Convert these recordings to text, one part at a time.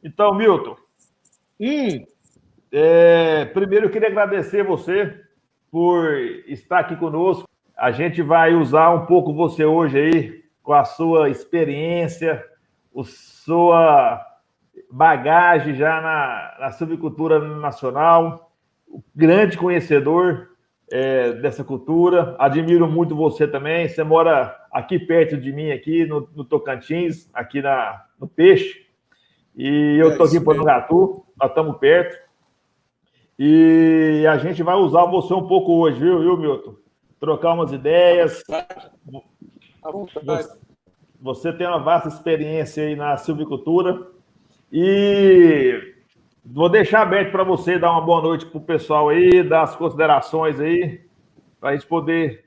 Então, Milton, Hum, primeiro eu queria agradecer você por estar aqui conosco. A gente vai usar um pouco você hoje aí, com a sua experiência, a sua bagagem já na silvicultura nacional, grande conhecedor dessa cultura. Admiro muito você também. Você mora aqui perto de mim, aqui no Tocantins, aqui no Peixe. E eu estou aqui em isso mesmo. Porangatu, nós estamos perto. E a gente vai usar você um pouco hoje, viu, Milton? Trocar umas ideias. À vontade. Você tem uma vasta experiência aí na silvicultura. E vou deixar aberto para você dar uma boa noite para o pessoal aí, dar as considerações aí, para a gente poder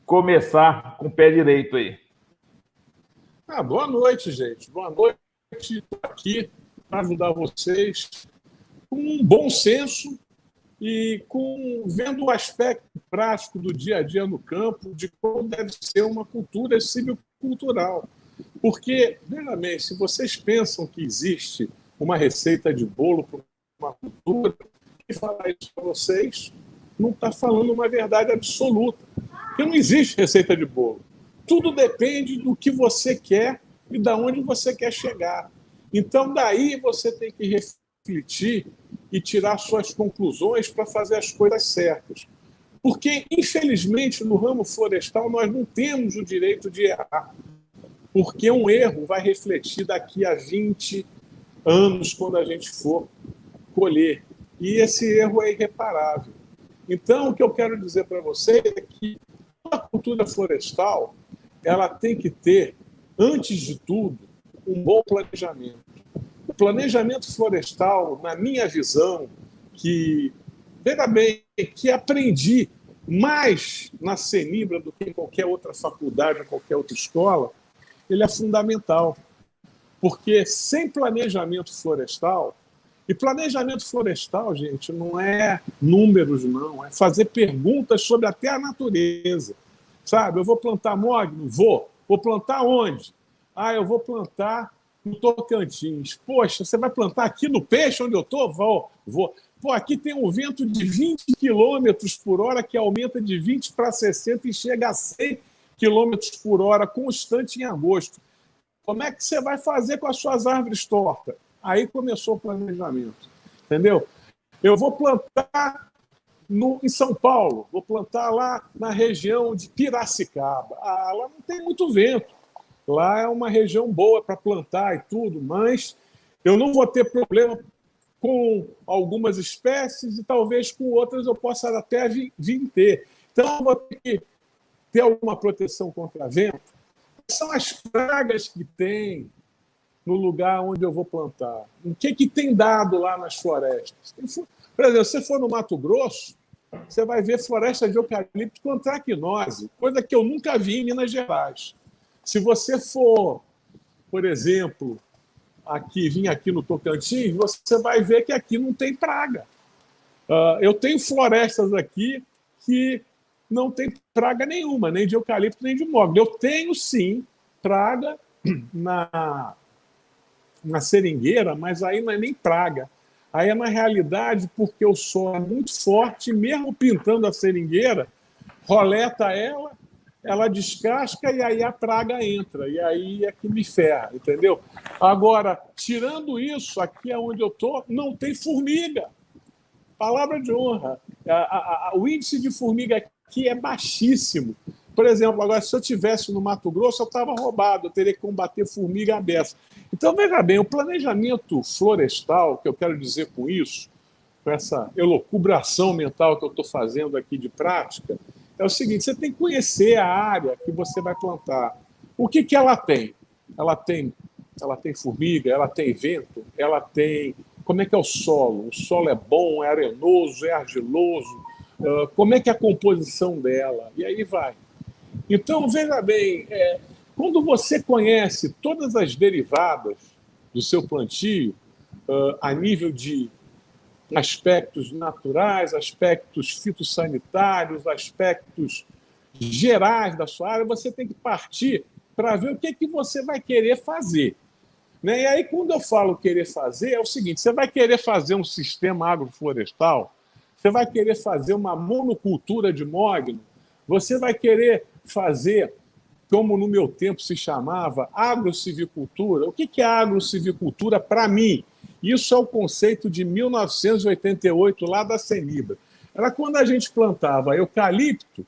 começar com o pé direito aí. Boa noite, gente. Boa noite. Estou aqui para ajudar vocês com um bom senso e vendo o aspecto prático do dia a dia no campo, de como deve ser uma cultura silvicultural. Porque, veja bem, se vocês pensam que existe uma receita de bolo para uma cultura, e falar isso para vocês não está falando uma verdade absoluta. Porque não existe receita de bolo. Tudo depende do que você quer e de onde você quer chegar. Então, daí você tem que refletir e tirar suas conclusões para fazer as coisas certas. Porque, infelizmente, no ramo florestal, nós não temos o direito de errar. Porque um erro vai refletir daqui a 20 anos, quando a gente for colher. E esse erro é irreparável. Então, o que eu quero dizer para vocês é que a cultura florestal ela tem que ter, antes de tudo, um bom planejamento. O planejamento florestal, na minha visão, veja bem, que aprendi mais na CENIBRA do que em qualquer outra faculdade, ou qualquer outra escola, ele é fundamental. Porque sem planejamento florestal, e planejamento florestal, gente, não é números, não, é fazer perguntas sobre até a natureza. Sabe, eu vou plantar mogno? Vou plantar onde? Eu vou plantar no Tocantins. Poxa, você vai plantar aqui no Peixe, onde eu estou? Vou. Pô, aqui tem um vento de 20 quilômetros por hora que aumenta de 20 para 60 e chega a 100 quilômetros por hora, constante em agosto. Como é que você vai fazer com as suas árvores tortas? Aí começou o planejamento, entendeu? Eu vou plantar em São Paulo, vou plantar lá na região de Piracicaba. Lá não tem muito vento. Lá é uma região boa para plantar e tudo, mas eu não vou ter problema com algumas espécies e talvez com outras eu possa até vir ter. Então, eu vou ter que ter alguma proteção contra vento. Quais são as pragas que tem no lugar onde eu vou plantar? O que tem dado lá nas florestas? Por exemplo, se você for no Mato Grosso, você vai ver floresta de eucalipto com antracnose, coisa que eu nunca vi em Minas Gerais. Se você for, por exemplo, vir aqui no Tocantins, você vai ver que aqui não tem praga. Eu tenho florestas aqui que não tem praga nenhuma, nem de eucalipto, nem de mogno. Eu tenho, sim, praga na seringueira, mas aí não é nem praga. Aí é, na realidade, porque o sol é muito forte, mesmo pintando a seringueira, roleta ela descasca e aí a praga entra. E aí é que me ferra, entendeu? Agora, tirando isso, aqui é onde eu estou, não tem formiga. Palavra de honra. O índice de formiga aqui é baixíssimo. Por exemplo, agora, se eu estivesse no Mato Grosso, eu estava roubado, eu teria que combater formiga aberta. Então, veja bem, o planejamento florestal, que eu quero dizer com isso, com essa elucubração mental que eu estou fazendo aqui de prática, é o seguinte: você tem que conhecer a área que você vai plantar. O que ela tem? Ela tem formiga, ela tem vento, ela tem... Como é que é o solo? O solo é bom, é arenoso, é argiloso? Como é que é a composição dela? E aí vai. Então, veja bem, quando você conhece todas as derivadas do seu plantio, a nível de aspectos naturais, aspectos fitossanitários, aspectos gerais da sua área, você tem que partir para ver o que você vai querer fazer. Né? E aí, quando eu falo querer fazer, é o seguinte: você vai querer fazer um sistema agroflorestal, você vai querer fazer uma monocultura de mogno, você vai querer fazer, como no meu tempo se chamava, agrocivicultura. O que é agrocivicultura para mim? Isso é o conceito de 1988, lá da Senibra. Era quando a gente plantava eucalipto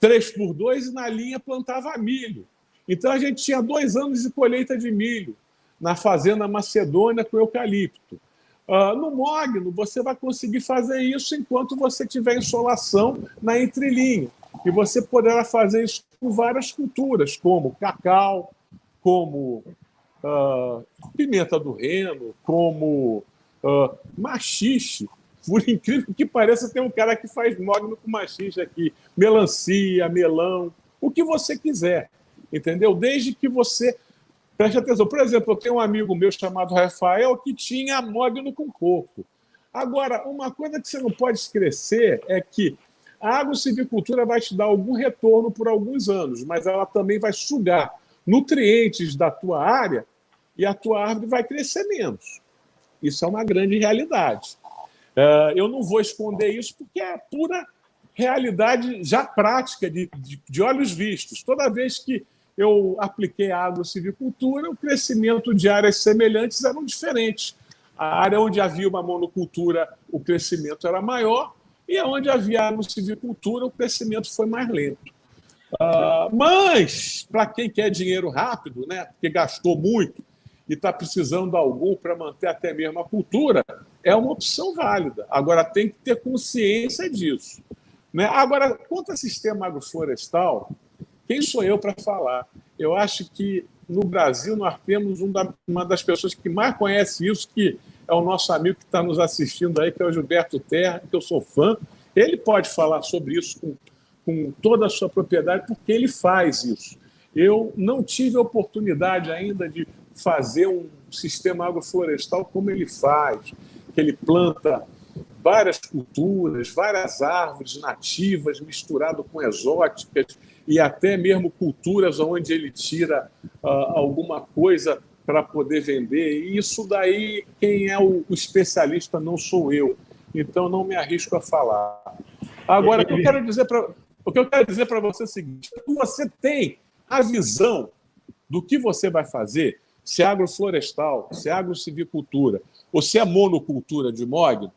3x2 e na linha plantava milho. Então a gente tinha 2 anos de colheita de milho na fazenda Macedônia com eucalipto. No mogno, você vai conseguir fazer isso enquanto você tiver insolação na entrelinha. E você poderá fazer isso com várias culturas, como cacau, como pimenta do reino, como maxixe. Por incrível que pareça, tem um cara que faz mogno com maxixe aqui. Melancia, melão, o que você quiser. Entendeu? Desde que você preste atenção. Por exemplo, eu tenho um amigo meu chamado Rafael que tinha mogno com coco. Agora, uma coisa que você não pode esquecer é que a agrocivicultura vai te dar algum retorno por alguns anos, mas ela também vai sugar nutrientes da tua área e a tua árvore vai crescer menos. Isso é uma grande realidade. Eu não vou esconder isso porque é pura realidade já prática, de olhos vistos. Toda vez que eu apliquei a agrocivicultura, o crescimento de áreas semelhantes eram diferentes. A área onde havia uma monocultura, o crescimento era maior, e onde havia agrocivicultura, o crescimento foi mais lento. Mas, para quem quer dinheiro rápido, né, porque gastou muito e está precisando de algum para manter até mesmo a cultura, é uma opção válida. Agora, tem que ter consciência disso. Né? Agora, quanto ao sistema agroflorestal, quem sou eu para falar? Eu acho que no Brasil nós temos uma das pessoas que mais conhece isso, que é o nosso amigo que está nos assistindo aí, que é o Gilberto Terra, que eu sou fã. Ele pode falar sobre isso com toda a sua propriedade, porque ele faz isso. Eu não tive a oportunidade ainda de fazer um sistema agroflorestal como ele faz, que ele planta várias culturas, várias árvores nativas misturado com exóticas e até mesmo culturas onde ele tira alguma coisa para poder vender. E isso daí, quem é o especialista não sou eu. Então, não me arrisco a falar. Agora, o que eu quero dizer para você é o seguinte: se você tem a visão do que você vai fazer, se é agroflorestal, se é agrocivicultura ou se é monocultura de mogno,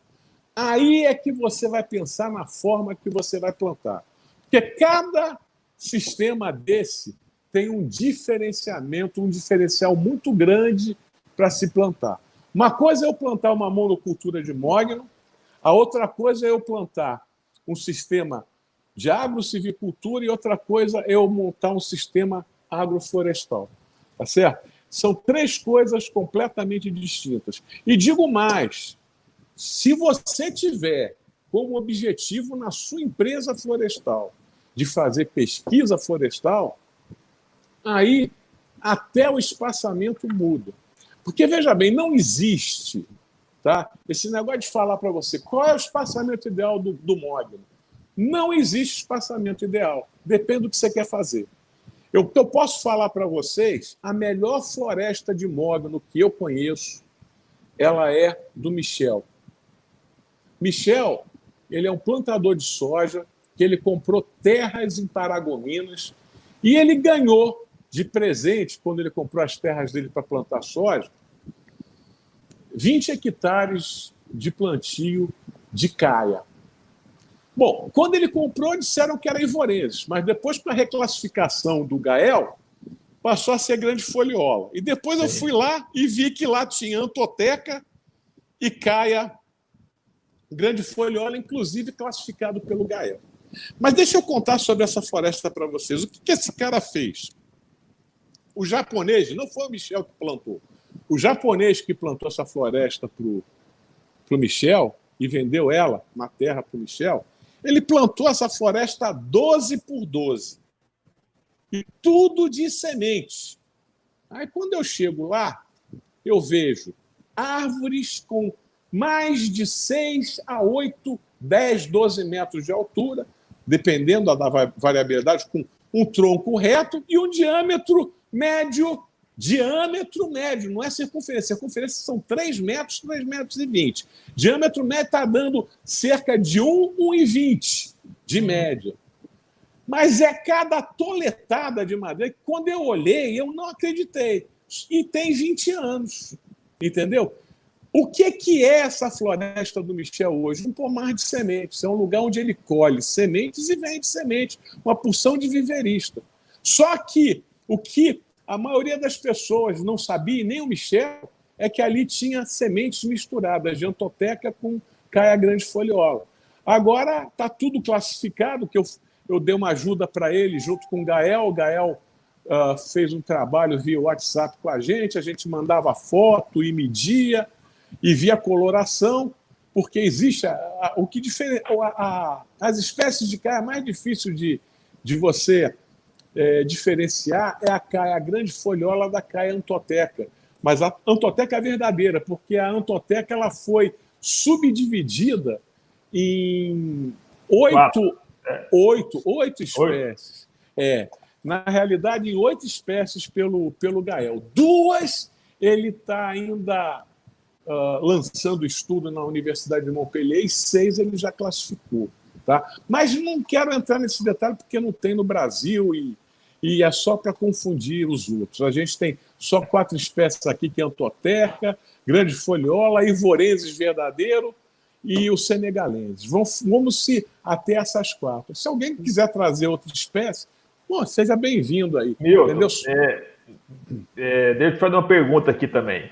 aí é que você vai pensar na forma que você vai plantar. Porque cada sistema desse tem um diferenciamento, um diferencial muito grande para se plantar. Uma coisa é eu plantar uma monocultura de mogno, a outra coisa é eu plantar um sistema de agrocivicultura e outra coisa é eu montar um sistema agroflorestal. Tá certo? São 3 coisas completamente distintas. E digo mais, se você tiver como objetivo na sua empresa florestal de fazer pesquisa florestal, aí até o espaçamento muda. Porque, veja bem, não existe, tá, esse negócio de falar para você qual é o espaçamento ideal do mogno. Não existe espaçamento ideal. Depende do que você quer fazer. Eu posso falar para vocês, a melhor floresta de mogno que eu conheço, ela é do Michel. Michel, ele é um plantador de soja, que ele comprou terras em Paragominas e ele ganhou de presente, quando ele comprou as terras dele para plantar soja, 20 hectares de plantio de caia. Bom, quando ele comprou, disseram que era Ivorenses, mas depois, com a reclassificação do Gael, passou a ser grande foliola. E depois eu fui lá e vi que lá tinha antoteca e caia grande foliola, inclusive classificado pelo Gael. Mas deixa eu contar sobre essa floresta para vocês. O que esse cara fez? O japonês, não foi o Michel que plantou, o japonês que plantou essa floresta para o Michel e vendeu ela na terra para o Michel, ele plantou essa floresta 12 por 12. E tudo de sementes. Aí, quando eu chego lá, eu vejo árvores com mais de 6 a 8, 10, 12 metros de altura, dependendo da variabilidade, com um tronco reto e um diâmetro médio Diâmetro médio, não é circunferência. Circunferência são 3 metros, 3,20 metros. Diâmetro médio está dando cerca de 1,20 de média. Mas é cada toletada de madeira que, quando eu olhei, eu não acreditei. E tem 20 anos, entendeu? O que é essa floresta do Michel hoje? Um pomar de sementes. É um lugar onde ele colhe sementes e vende sementes. Uma porção de viveirista. Só que o que a maioria das pessoas não sabia, nem o Michel, é que ali tinha sementes misturadas de Antoteca com caia grande foliola. Agora está tudo classificado, que eu dei uma ajuda para ele junto com o Gael. O Gael fez um trabalho via WhatsApp com a gente mandava foto e media, e via a coloração, porque existe as espécies de caia mais difícil de você diferenciar é a caia grande folhola da caia Antoteca. Mas a Antoteca é verdadeira, porque a Antoteca ela foi subdividida em oito espécies. Na realidade, em 8 espécies pelo Gael. 2 ele está ainda lançando estudo na Universidade de Montpellier e 6 ele já classificou. Tá? Mas não quero entrar nesse detalhe porque não tem no Brasil e é só para confundir os outros. A gente tem só 4 espécies aqui, que é Antoteca, grande foliola, ivorenses verdadeiro e o senegalenses. Vamos se até essas 4. Se alguém quiser trazer outra espécie, seja bem-vindo aí. Milton, deixa eu te fazer uma pergunta aqui também.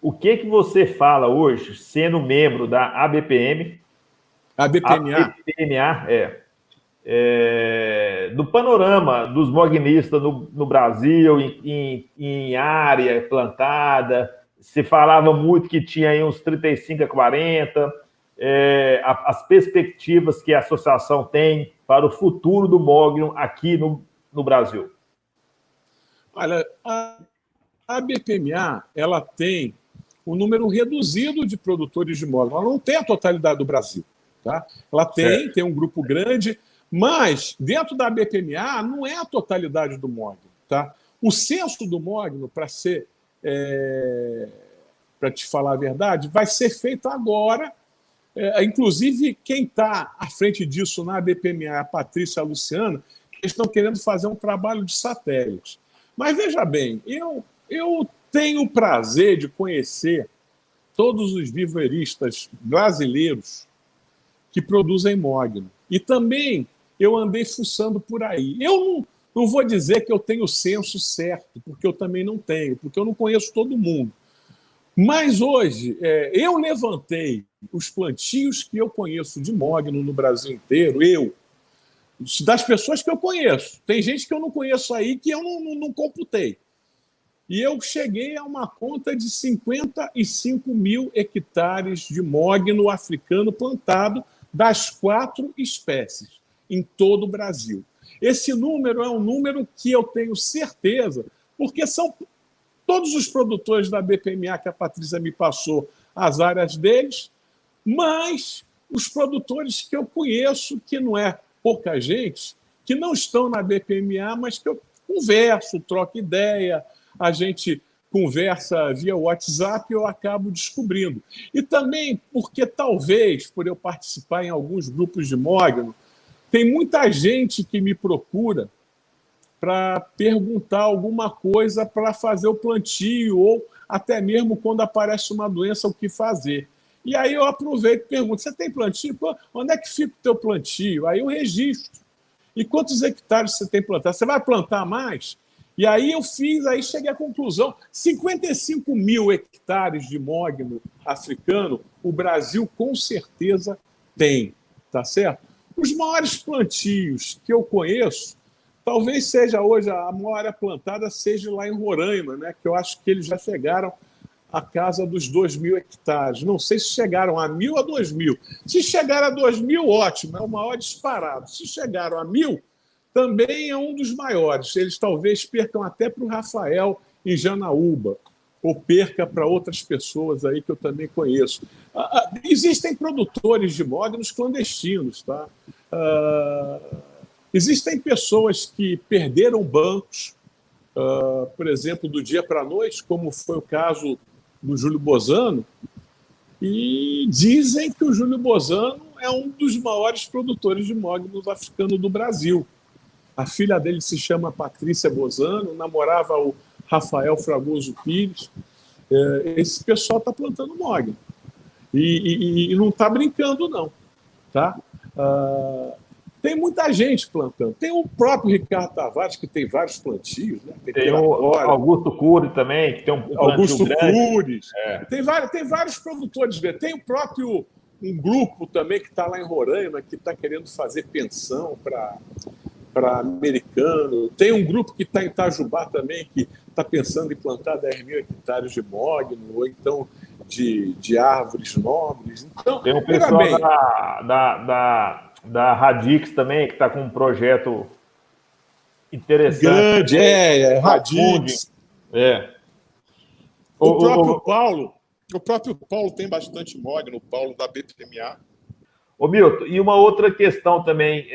O que você fala hoje, sendo membro da ABPM? ABPMA? Do panorama dos mognistas no Brasil, em área plantada, se falava muito que tinha aí uns 35 a 40, as perspectivas que a associação tem para o futuro do mogno aqui no Brasil. Olha, a ABPMA ela tem um número reduzido de produtores de mogno. Ela não tem a totalidade do Brasil. Tá? Ela tem um grupo grande, mas dentro da ABPMA não é a totalidade do mogno. Tá? O censo do mogno, para te falar a verdade, vai ser feito agora. Inclusive, quem está à frente disso na ABPMA, a Patrícia e a Luciana, eles estão querendo fazer um trabalho de satélite. Mas veja bem, eu tenho o prazer de conhecer todos os viveristas brasileiros que produzem mogno. E também eu andei fuçando por aí. Eu não vou dizer que eu tenho o censo certo, porque eu também não tenho, porque eu não conheço todo mundo. Mas hoje, eu levantei os plantios que eu conheço de mogno no Brasil inteiro, das pessoas que eu conheço. Tem gente que eu não conheço aí que eu não computei. E eu cheguei a uma conta de 55 mil hectares de mogno africano plantado das 4 espécies em todo o Brasil. Esse número é um número que eu tenho certeza, porque são todos os produtores da BPMA que a Patrícia me passou as áreas deles, mas os produtores que eu conheço, que não é pouca gente, que não estão na BPMA, mas que eu converso, troco ideia, a gente conversa via WhatsApp e eu acabo descobrindo. E também porque talvez, por eu participar em alguns grupos de mogno, tem muita gente que me procura para perguntar alguma coisa para fazer o plantio ou até mesmo quando aparece uma doença, o que fazer. E aí eu aproveito e pergunto, você tem plantio? Onde é que fica o teu plantio? Aí eu registro. E quantos hectares você tem plantado? Você vai plantar mais? E aí cheguei à conclusão, 55 mil hectares de mogno africano, o Brasil com certeza tem, tá certo? Os maiores plantios que eu conheço, talvez seja hoje a maior área plantada seja lá em Roraima, né? Que eu acho que eles já chegaram à casa dos 2.000 hectares. Não sei se chegaram a 1.000 ou a 2.000. Se chegaram a 2.000, ótimo, é o maior disparado. Se chegaram a 1.000, também é um dos maiores. Eles talvez percam até para o Rafael em Janaúba, ou perca para outras pessoas aí que eu também conheço. Existem produtores de mognos clandestinos, tá? Existem pessoas que perderam bancos por exemplo, do dia para a noite, como foi o caso do Júlio Bozano, e dizem que o Júlio Bozano é um dos maiores produtores de mognos africanos do Brasil. A filha dele se chama Patrícia Bozano, namorava o Rafael Fragoso Pires. Esse pessoal está plantando mogno. E não está brincando, não. Tá? Tem muita gente plantando. Tem o próprio Ricardo Tavares, que tem vários plantios. Né? Tem o Augusto Cury também, que tem um Augusto Cury. Tem vários produtores. Tem o próprio um grupo também que está lá em Roraima, que está querendo fazer pensão para americano. Tem um grupo que está em Itajubá também, que está pensando em plantar 10 mil hectares de mogno, ou então de árvores nobres. Então, tem um pessoal da Radix também, que está com um projeto interessante. Grande, Radix. O próprio Paulo tem bastante mogno, o Paulo da BPMA. Ô, Milton, e uma outra questão também,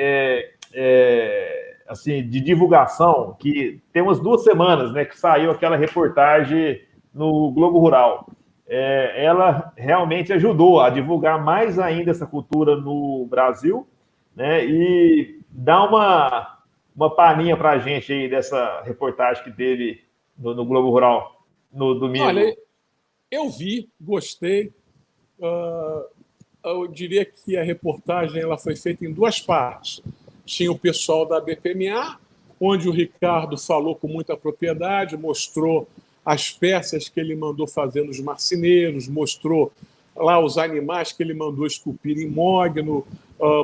assim, de divulgação, que tem umas 2 semanas, né, que saiu aquela reportagem no Globo Rural. Ela realmente ajudou a divulgar mais ainda essa cultura no Brasil, né, e dá uma palhinha para a gente aí dessa reportagem que teve no Globo Rural no domingo. Olha, eu vi, gostei. Eu diria que a reportagem ela foi feita em 2 partes. Tinha o pessoal da BPMA, onde o Ricardo falou com muita propriedade, mostrou as peças que ele mandou fazer nos marceneiros, mostrou lá os animais que ele mandou esculpir em mogno,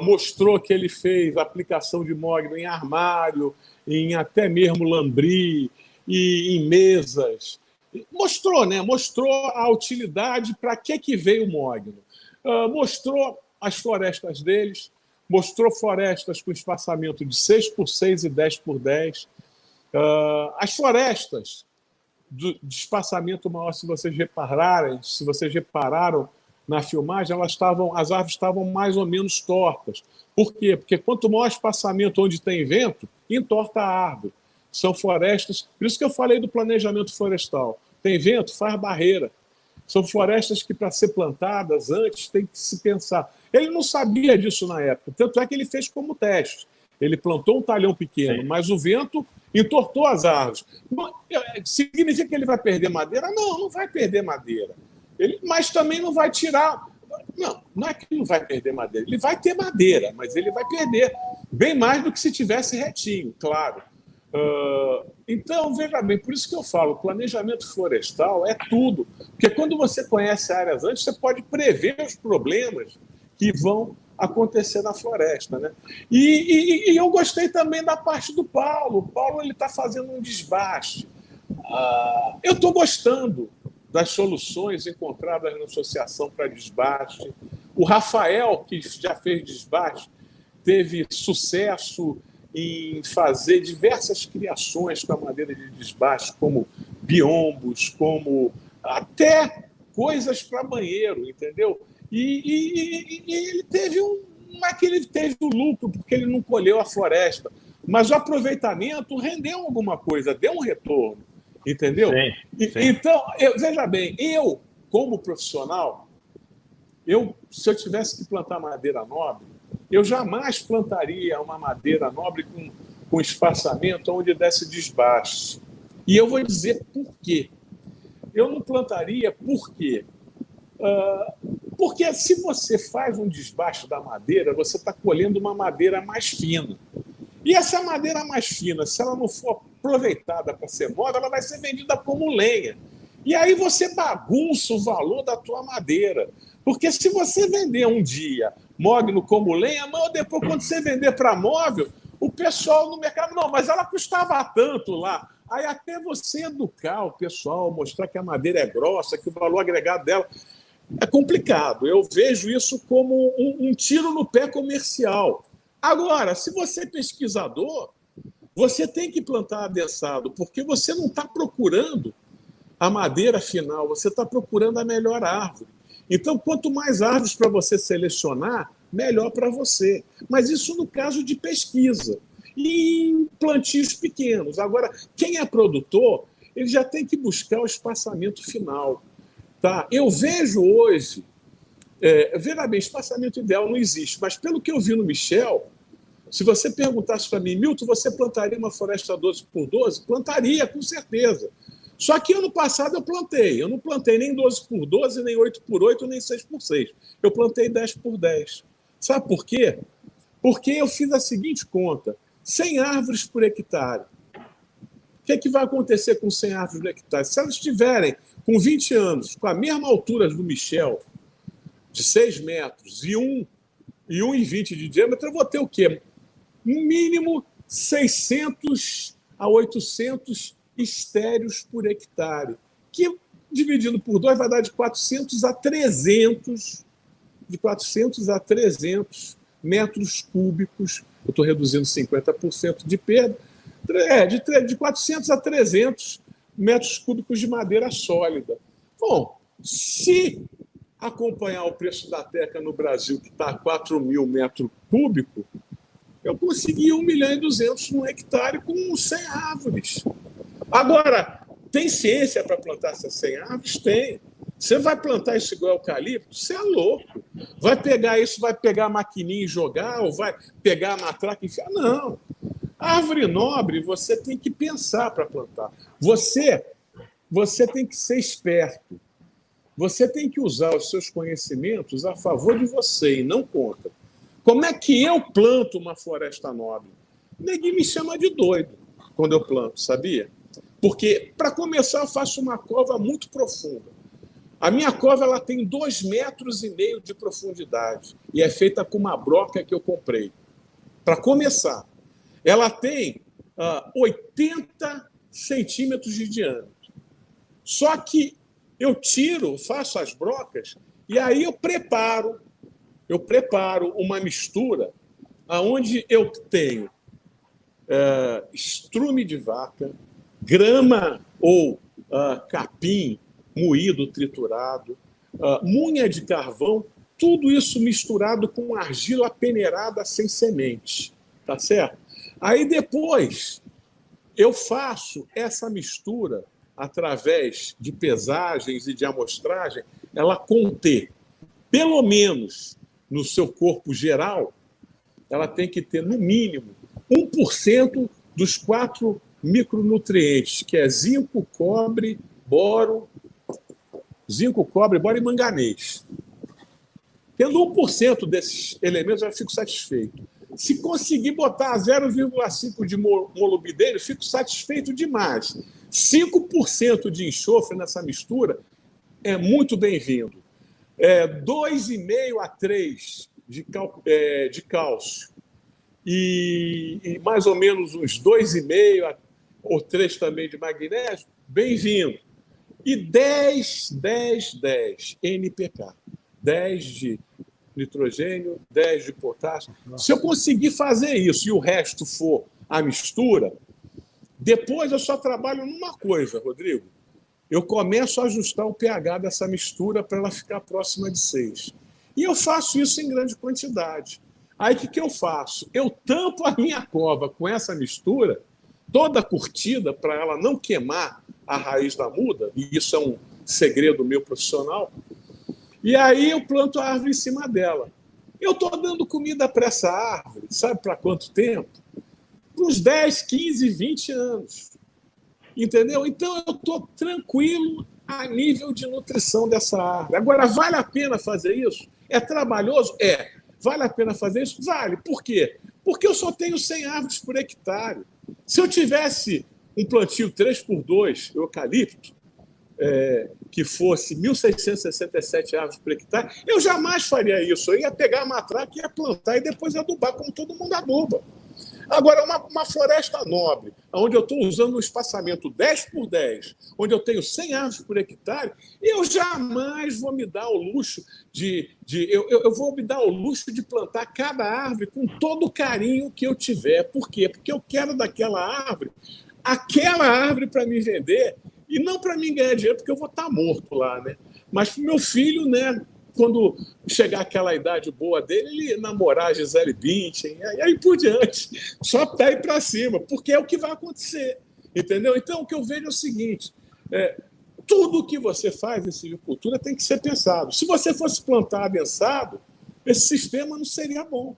mostrou que ele fez aplicação de mogno em armário, em até mesmo lambri e em mesas. Mostrou, né? Mostrou a utilidade para que veio o mogno. Mostrou as florestas deles, mostrou florestas com espaçamento de 6x6 e 10x10. As florestas de espaçamento maior, se vocês repararam na filmagem, as árvores estavam mais ou menos tortas. Por quê? Porque quanto maior espaçamento onde tem vento, entorta a árvore. São florestas, por isso que eu falei do planejamento florestal. Tem vento, faz barreira. São florestas que, para ser plantadas antes, tem que se pensar. Ele não sabia disso na época, tanto é que ele fez como teste. Ele plantou um talhão pequeno, sim, mas o vento entortou as árvores. Significa que ele vai perder madeira? Não, não vai perder madeira. Mas também não vai tirar... Não é que ele não vai perder madeira. Ele vai ter madeira, mas ele vai perder bem mais do que se tivesse retinho, claro. Então, veja bem, por isso que eu falo, planejamento florestal é tudo. Porque quando você conhece áreas antes, você pode prever os problemas que vão acontecer na floresta, né? E eu gostei também da parte do Paulo. O Paulo está fazendo um desbaste. Eu estou gostando das soluções encontradas na associação para desbaste. O Rafael, que já fez desbaste, teve sucesso em fazer diversas criações com a madeira de desbaste, como biombos, como até coisas para banheiro, entendeu? E ele teve não é que ele teve o lucro, porque ele não colheu a floresta, mas o aproveitamento rendeu alguma coisa, deu um retorno, entendeu? Sim, sim. Então, veja bem, eu, como profissional, se eu tivesse que plantar madeira nobre, eu jamais plantaria uma madeira nobre com espaçamento onde desse desbaste. E eu vou dizer por quê. Eu não plantaria por quê? Porque se você faz um desbaste da madeira, você está colhendo uma madeira mais fina. E essa madeira mais fina, se ela não for aproveitada para ser móvel, ela vai ser vendida como lenha. E aí você bagunça o valor da tua madeira. Porque se você vender um dia mogno como lenha, mas depois, quando você vender para móvel, o pessoal no mercado, não, mas ela custava tanto lá. Aí até você educar o pessoal, mostrar que a madeira é grossa, que o valor agregado dela é complicado. Eu vejo isso como um tiro no pé comercial. Agora, se você é pesquisador, você tem que plantar adensado, porque você não está procurando a madeira final, você está procurando a melhor árvore. Então, quanto mais árvores para você selecionar, melhor para você. Mas isso no caso de pesquisa. e em plantios pequenos. Agora, quem é produtor, ele já tem que buscar o espaçamento final. Tá? Eu vejo hoje, veja bem, espaçamento ideal não existe, mas pelo que eu vi no Michel, se você perguntasse para mim, Milton, você plantaria uma floresta 12 por 12? Plantaria, com certeza. Só que ano passado eu plantei. Eu não plantei nem 12 por 12, nem 8 por 8, nem 6 por 6. Eu plantei 10 por 10. Sabe por quê? Porque eu fiz a seguinte conta: 100 árvores por hectare. O que vai acontecer com 100 árvores por hectare? Se elas estiverem com 20 anos, com a mesma altura do Michel, de 6 metros e 1,20 de diâmetro, eu vou ter o quê? No mínimo 600 a 800 estéreos por hectare, que, dividido por 2, vai dar de 400 a 300, metros cúbicos. Eu estou reduzindo 50% de perda, de 400 a 300 metros cúbicos de madeira sólida. Bom, se acompanhar o preço da teca no Brasil, que está a 4.000 metros cúbicos, eu consegui 1.200.000 no hectare com 100 árvores. Agora, tem ciência para plantar essas 100 árvores? Tem. Você vai plantar isso igual eucalipto? Você é louco. Vai pegar isso, vai pegar a maquininha e jogar, ou vai pegar a matraca e enfiar? Não. Árvore nobre, você tem que pensar para plantar. Você tem que ser esperto. Você tem que usar os seus conhecimentos a favor de você e não contra. Como é que eu planto uma floresta nobre? Ninguém me chama de doido quando eu planto, sabia? Porque, para começar, eu faço uma cova muito profunda. A minha cova ela tem 2,5 metros de profundidade e é feita com uma broca que eu comprei. Para começar, ela tem 80 centímetros de diâmetro. Só que eu faço as brocas e aí eu preparo uma mistura onde eu tenho estrume de vaca, grama ou capim moído, triturado, munha de carvão, tudo isso misturado com argila peneirada sem semente, tá certo? Aí depois eu faço essa mistura através de pesagens e de amostragem, ela conter, pelo menos no seu corpo geral, ela tem que ter, no mínimo, 1% dos 4 micronutrientes, que é zinco, cobre, boro e manganês. Tendo 1% desses elementos, eu fico satisfeito. Se conseguir botar 0,5% de molibdênio, fico satisfeito demais. 5% de enxofre nessa mistura é muito bem-vindo. 2,5 a 3 de cálcio e mais ou menos uns 2,5 ou 3 também de magnésio, bem-vindo. E 10 NPK. 10 de nitrogênio, 10 de potássio. Se eu conseguir fazer isso e o resto for a mistura, depois eu só trabalho numa coisa, Rodrigo. Eu começo a ajustar o pH dessa mistura para ela ficar próxima de 6. E eu faço isso em grande quantidade. Aí o que eu faço? Eu tampo a minha cova com essa mistura, toda curtida, para ela não queimar a raiz da muda, e isso é um segredo meu profissional, e aí eu planto a árvore em cima dela. Eu estou dando comida para essa árvore, sabe para quanto tempo? Para uns 10, 15, 20 anos. Entendeu? Então eu estou tranquilo a nível de nutrição dessa árvore. Agora, vale a pena fazer isso? É trabalhoso? É. Vale a pena fazer isso? Vale. Por quê? Porque eu só tenho 100 árvores por hectare. Se eu tivesse um plantio 3x2, eucalipto, que fosse 1.667 árvores por hectare, eu jamais faria isso. Eu ia pegar a matraca e ia plantar e depois adubar, como todo mundo aduba. Agora, uma floresta nobre, onde eu estou usando um espaçamento 10 por 10, onde eu tenho 100 árvores por hectare, eu jamais vou me dar o luxo eu vou me dar o luxo de plantar cada árvore com todo o carinho que eu tiver. Por quê? Porque eu quero daquela árvore aquela árvore para me vender e não para mim ganhar dinheiro, porque eu vou estar morto lá, né? Mas para o meu filho, né, quando chegar aquela idade boa dele, ele namorar a Gisele Bündchen, e aí por diante, só pé para cima, porque é o que vai acontecer, entendeu? Então, o que eu vejo é o seguinte, tudo que você faz em silvicultura tem que ser pensado. Se você fosse plantar adensado, esse sistema não seria bom.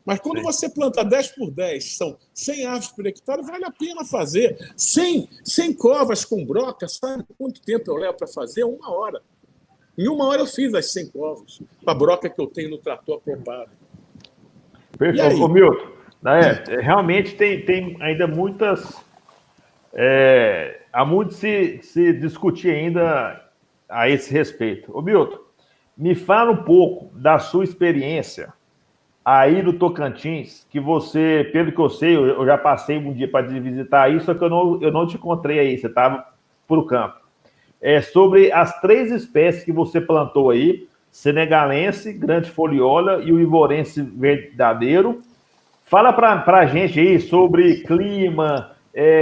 Mas quando você planta 10 por 10, são 100 árvores por hectare, vale a pena fazer. 100 covas com broca, sabe quanto tempo eu levo para fazer? 1 hora. Em 1 hora eu fiz as 100 covas, com a broca que eu tenho no trator acoplado. Perfeito. Ô, Milton, realmente tem ainda muitas... há muito se discutir ainda a esse respeito. Ô, Milton, me fala um pouco da sua experiência aí no Tocantins, que você, pelo que eu sei, eu já passei um dia para visitar aí, só que eu não te encontrei aí, você estava pro campo. Sobre as 3 espécies que você plantou aí, senegalense, grande foliola e o ivorense verdadeiro. Fala para a gente aí sobre clima,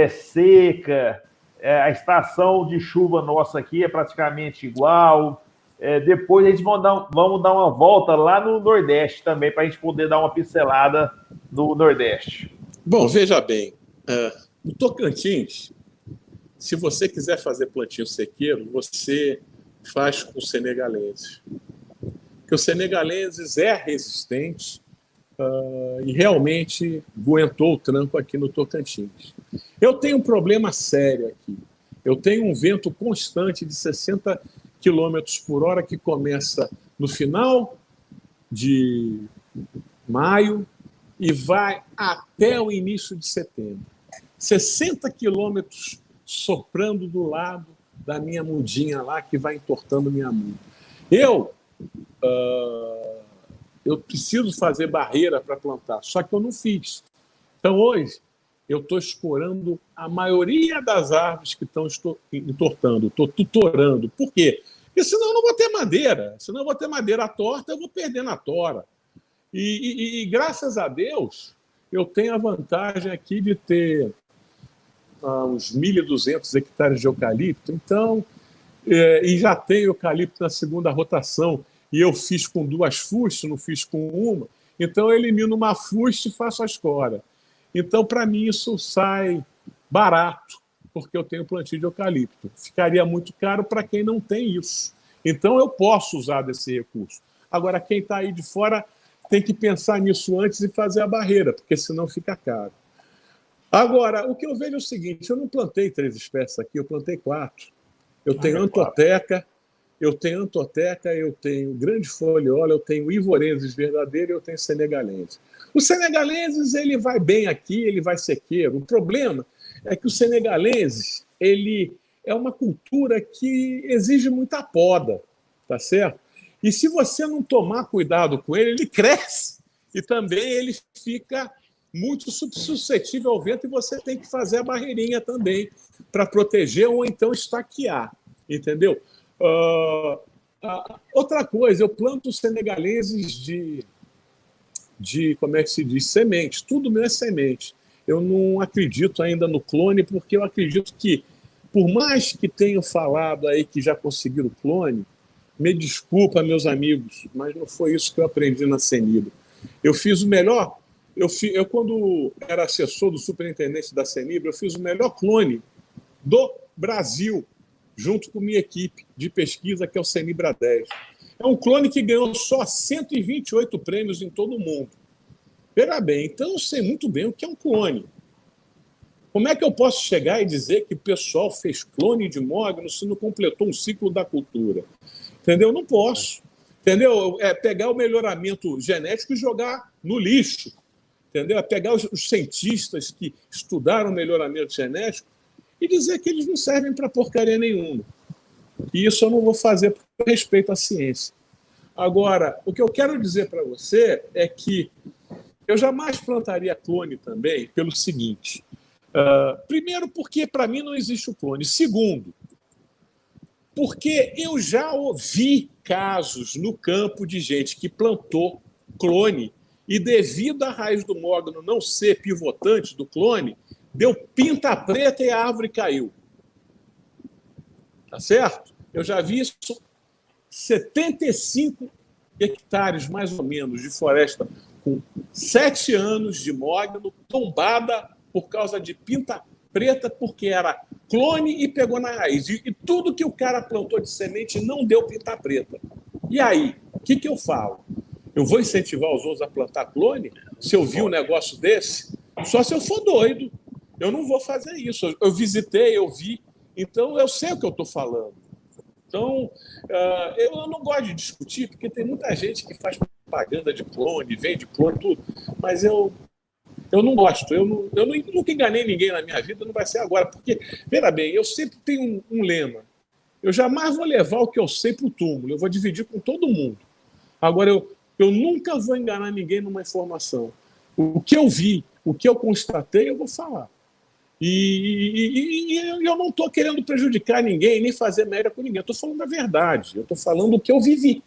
seca, a estação de chuva nossa aqui é praticamente igual. Depois a gente vamos dar uma volta lá no Nordeste também, para a gente poder dar uma pincelada no Nordeste. Bom, veja bem, no Tocantins, se você quiser fazer plantio sequeiro, você faz com senegalenses. Porque o senegalenses é resistente e realmente aguentou o tranco aqui no Tocantins. Eu tenho um problema sério aqui. Eu tenho um vento constante de 60 quilômetros por hora que começa no final de maio e vai até o início de setembro. 60 quilômetros soprando do lado da minha mudinha lá, que vai entortando minha muda. Eu preciso fazer barreira para plantar, só que eu não fiz. Então, hoje, eu estou escorando a maioria das árvores que estão entortando, estou tutorando. Por quê? Porque senão eu não vou ter madeira. Se não eu vou ter madeira torta, eu vou perder na tora. E graças a Deus, eu tenho a vantagem aqui de ter uns 1.200 hectares de eucalipto. Então, e já tenho eucalipto na segunda rotação. E eu fiz com 2 fustes, não fiz com uma. Então, eu elimino uma fuste e faço a escora. Então, para mim, isso sai barato, porque eu tenho plantio de eucalipto. Ficaria muito caro para quem não tem isso. Então, eu posso usar desse recurso. Agora, quem está aí de fora tem que pensar nisso antes e fazer a barreira, porque senão fica caro. Agora, o que eu vejo é o seguinte, eu não plantei 3 espécies aqui, eu plantei 4. Eu tenho antoteca, eu tenho grande foliola, eu tenho ivorenses verdadeiro e eu tenho senegalenses. O senegalenses, ele vai bem aqui, ele vai sequeiro. O problema é que o senegalenses, ele é uma cultura que exige muita poda, tá certo? E se você não tomar cuidado com ele, ele cresce e também ele fica muito suscetível ao vento e você tem que fazer a barreirinha também para proteger ou então estaquear, entendeu? Outra coisa, eu planto senegalenses de como é que se diz, semente. Tudo meu é semente. Eu não acredito ainda no clone, porque eu acredito que, por mais que tenham falado aí que já conseguiram clone, me desculpa, meus amigos, mas não foi isso que eu aprendi na Senibra. Eu fiz o melhor. Eu, quando era assessor do superintendente da Senibra, eu fiz o melhor clone do Brasil, junto com minha equipe de pesquisa, que é o Senibra 10. É um clone que ganhou só 128 prêmios em todo o mundo. Veja bem, então eu sei muito bem o que é um clone. Como é que eu posso chegar e dizer que o pessoal fez clone de mogno se não completou um ciclo da cultura? Entendeu? Não posso. Entendeu? É pegar o melhoramento genético e jogar no lixo. Entendeu? É pegar os cientistas que estudaram o melhoramento genético e dizer que eles não servem para porcaria nenhuma. E isso eu não vou fazer por respeito à ciência. Agora, o que eu quero dizer para você é que eu jamais plantaria clone também pelo seguinte. Primeiro, porque para mim não existe o clone. Segundo, porque eu já ouvi casos no campo de gente que plantou clone e, devido à raiz do mogno não ser pivotante do clone, deu pinta preta e a árvore caiu. Tá certo? Eu já vi isso 75 hectares, mais ou menos, de floresta com 7 anos de mogno, tombada por causa de pinta preta, porque era clone e pegou na raiz. E tudo que o cara plantou de semente não deu pinta preta. E aí, o que eu falo? Eu vou incentivar os outros a plantar clone? Se eu vi um negócio desse? Só se eu for doido. Eu não vou fazer isso. Eu visitei, eu vi. Então, eu sei o que eu estou falando. Então, eu não gosto de discutir, porque tem muita gente que faz propaganda de clone, vende clone, tudo. Mas eu não gosto. Eu nunca enganei ninguém na minha vida, não vai ser agora. Porque, veja bem, eu sempre tenho um lema. Eu jamais vou levar o que eu sei para o túmulo. Eu vou dividir com todo mundo. Agora, eu nunca vou enganar ninguém numa informação. O que eu vi, o que eu constatei, eu vou falar. E eu não estou querendo prejudicar ninguém, nem fazer merda com ninguém. Eu estou falando a verdade. Eu estou falando o que eu vivi.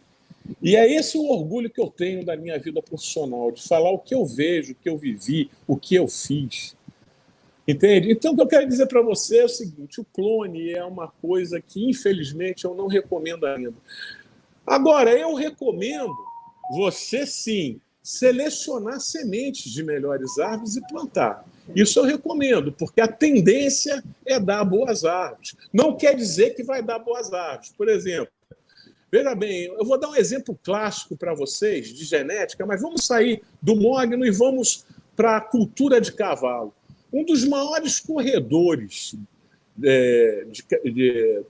E é esse o orgulho que eu tenho da minha vida profissional, de falar o que eu vejo, o que eu vivi, o que eu fiz. Entende? Então, o que eu quero dizer para você é o seguinte: o clone é uma coisa que, infelizmente, eu não recomendo ainda. Agora, eu recomendo você, sim, selecionar sementes de melhores árvores e plantar. Isso eu recomendo, porque a tendência é dar boas árvores. Não quer dizer que vai dar boas árvores. Por exemplo, veja bem, eu vou dar um exemplo clássico para vocês de genética, mas vamos sair do mogno e vamos para a cultura de cavalo. Um dos maiores corredores de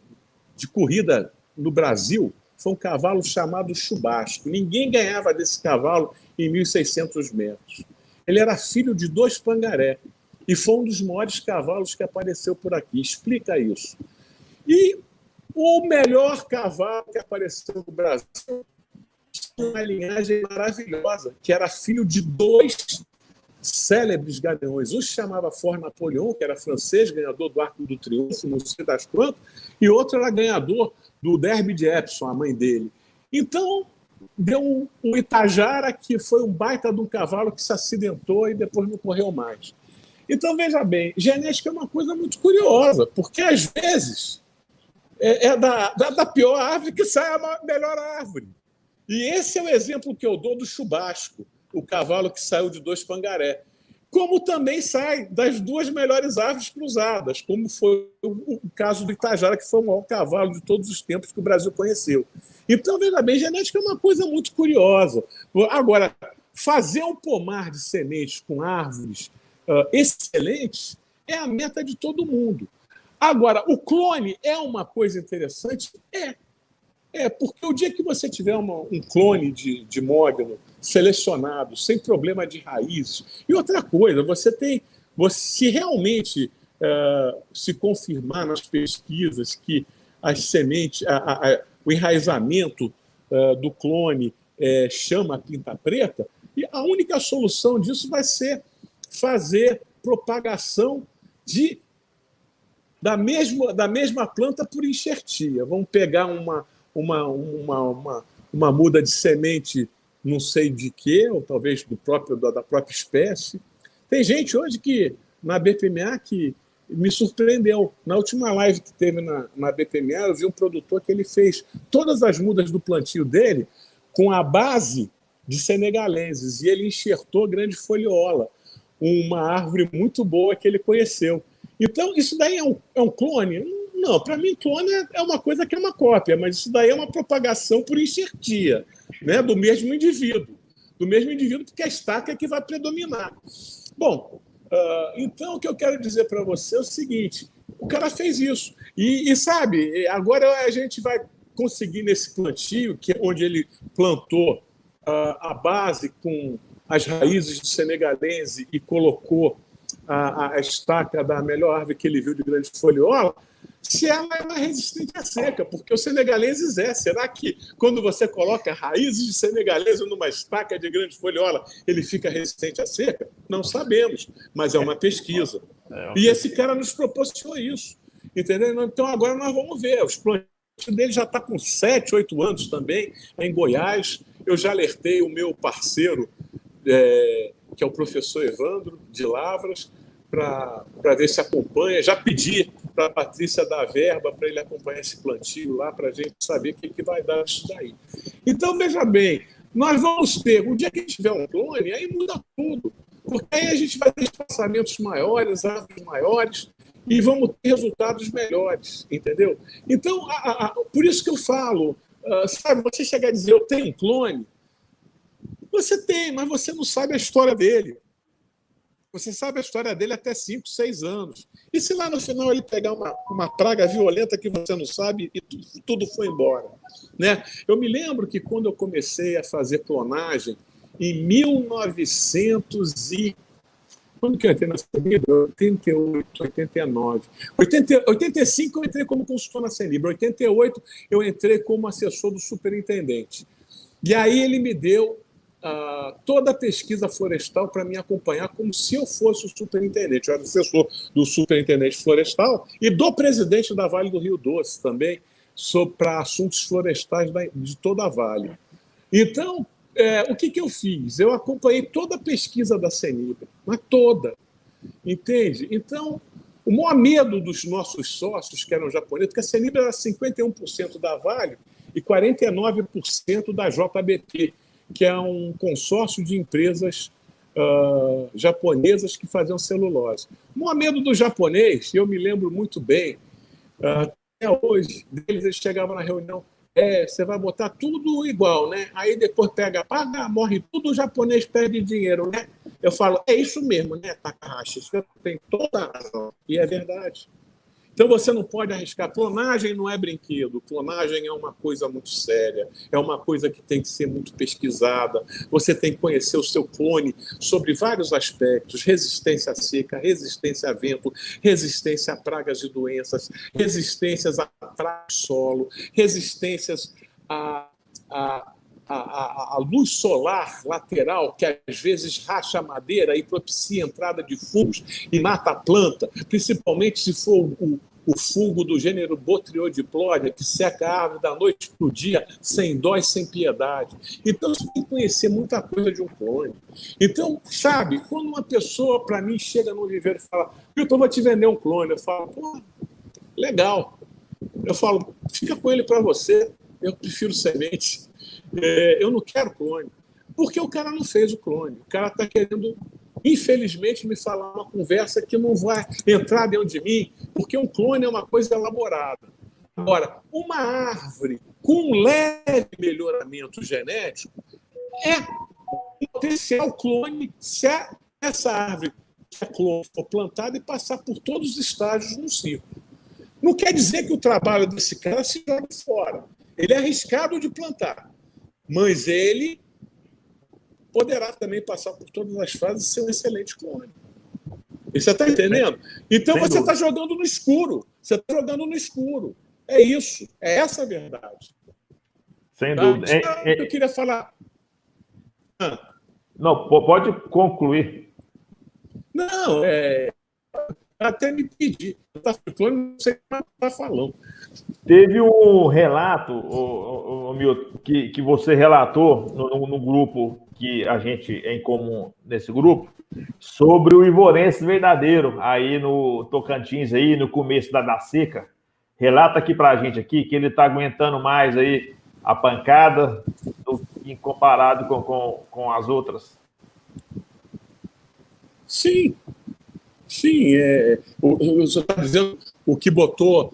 corrida no Brasil foi um cavalo chamado Chubasco. Ninguém ganhava desse cavalo em 1.600 metros. Ele era filho de 2 pangaré e foi um dos maiores cavalos que apareceu por aqui. Explica isso. E o melhor cavalo que apareceu no Brasil tinha uma linhagem maravilhosa, que era filho de 2 célebres galeões. Um se chamava Fort Napoleon, que era francês, ganhador do Arco do Triunfo, não sei das quantas, e outro era ganhador do Derby de Epsom, a mãe dele. Então, deu um Itajara, que foi um baita de um cavalo que se acidentou e depois não correu mais. Então, veja bem, genética é uma coisa muito curiosa, porque às vezes é da pior árvore que sai a melhor árvore. E esse é o exemplo que eu dou do Chubasco, o cavalo que saiu de 2 pangaré. Como também sai das 2 melhores árvores cruzadas, como foi o caso do Itajara, que foi o maior cavalo de todos os tempos que o Brasil conheceu. Então, veja bem, genética é uma coisa muito curiosa. Agora, fazer um pomar de sementes com árvores excelentes é a meta de todo mundo. Agora, o clone é uma coisa interessante? Porque o dia que você tiver um clone de mogno selecionado, sem problema de raízes, e outra coisa, se realmente se confirmar nas pesquisas que as sementes, o enraizamento do clone chama a pinta preta, e a única solução disso vai ser fazer propagação da mesma planta por enxertia. Vamos pegar uma muda de semente, não sei de quê, ou talvez da própria espécie. Tem gente hoje que, na BPMA, que me surpreendeu. Na última live que teve na BPMA, eu vi um produtor que ele fez todas as mudas do plantio dele com a base de senegaleses, e ele enxertou grande foliola, uma árvore muito boa que ele conheceu. Então, isso daí é um clone? Não, para mim, clone é uma coisa que é uma cópia, mas isso daí é uma propagação por enxertia, né, do mesmo indivíduo. Do mesmo indivíduo, porque a estaca é que vai predominar. Bom, então o que eu quero dizer para você é o seguinte: o cara fez isso. E sabe, agora a gente vai conseguir nesse plantio, onde ele plantou a base com as raízes de senegalense e colocou a estaca da melhor árvore que ele viu de grande foliola, se ela é resistente à seca, porque o senegalenses Será que quando você coloca raízes de senegalese numa estaca de grande foliola, ele fica resistente à seca? Não sabemos, mas é uma pesquisa. E esse cara nos proporcionou isso. Entendeu? Então agora nós vamos ver. Os plantios dele já está com 7, 8 anos também, em Goiás. Eu já alertei o meu parceiro, que é o professor Evandro, de Lavras, para ver se acompanha. Já pedi para a Patrícia dar verba para ele acompanhar esse plantio lá, para a gente saber o que vai dar isso daí. Então, veja bem, nós vamos ter, o dia que a gente tiver um clone, aí muda tudo. Porque aí a gente vai ter espaçamentos maiores, árvores maiores, e vamos ter resultados melhores, entendeu? Então, por isso que eu falo, sabe, você chegar a dizer, eu tenho um clone, você tem, mas você não sabe a história dele. Você sabe a história dele até 5, 6 anos. E se lá no final ele pegar uma praga violenta que você não sabe e tudo foi embora? Né? Eu me lembro que quando eu comecei a fazer clonagem, em 1900 e... Quando que eu entrei na Senibra? 88, 89. 85 eu entrei como consultor na Senibra. 88 eu entrei como assessor do superintendente. E aí ele me deu toda a pesquisa florestal para me acompanhar como se eu fosse o superintendente. Eu era assessor do superintendente florestal e do presidente da Vale do Rio Doce também, para assuntos florestais de toda a Vale. Então, o que eu fiz? Eu acompanhei toda a pesquisa da Senibra, mas toda, entende? Então, o maior medo dos nossos sócios, que eram japoneses, porque a Senibra era 51% da Vale e 49% da JBT, que é um consórcio de empresas japonesas que faziam celulose. O maior medo do japonês, eu me lembro muito bem, até hoje, eles chegavam na reunião, você vai botar tudo igual, né? Aí depois paga, morre tudo, o japonês perde dinheiro, né? Eu falo, é isso mesmo, né, Takahashi? Você tem toda a razão. E é verdade. Então você não pode arriscar. Clonagem não é brinquedo. Clonagem é uma coisa muito séria. É uma coisa que tem que ser muito pesquisada. Você tem que conhecer o seu clone sobre vários aspectos: resistência à seca, resistência a vento, resistência a pragas e doenças, resistências a praga de solo, resistências a luz solar lateral, que às vezes racha a madeira e propicia a entrada de fungos e mata a planta, principalmente se for o fungo do gênero Botriodiploria, que seca a árvore da noite para o dia, sem dó e sem piedade. Então, você tem que conhecer muita coisa de um clone. Então, sabe, quando uma pessoa, para mim, chega no viveiro e fala, eu vou te vender um clone, eu falo, pô, legal. Eu falo, fica com ele para você, eu prefiro semente. Eu não quero clone, porque o cara não fez o clone. O cara está querendo, infelizmente, me falar uma conversa que não vai entrar dentro de mim, porque um clone é uma coisa elaborada. Agora, uma árvore com um leve melhoramento genético é um potencial clone se essa árvore que é clone for plantada e passar por todos os estágios no ciclo. Não quer dizer que o trabalho desse cara se joga fora. Ele é arriscado de plantar. Mas ele poderá também passar por todas as fases e ser um excelente clone. Você está entendendo? Então você está jogando no escuro. Você está jogando no escuro. É isso. É essa a verdade. Sem dúvida. Eu queria falar. Não, pode concluir. Não, até me pedir. Não sei o que está falando. Teve um relato, Milton, que você relatou no grupo que a gente é em comum nesse grupo, sobre o ivorense verdadeiro aí no Tocantins, aí no começo da seca. Relata aqui pra gente aqui que ele está aguentando mais aí a pancada em comparado com as outras. Sim. Sim, você está dizendo o que botou,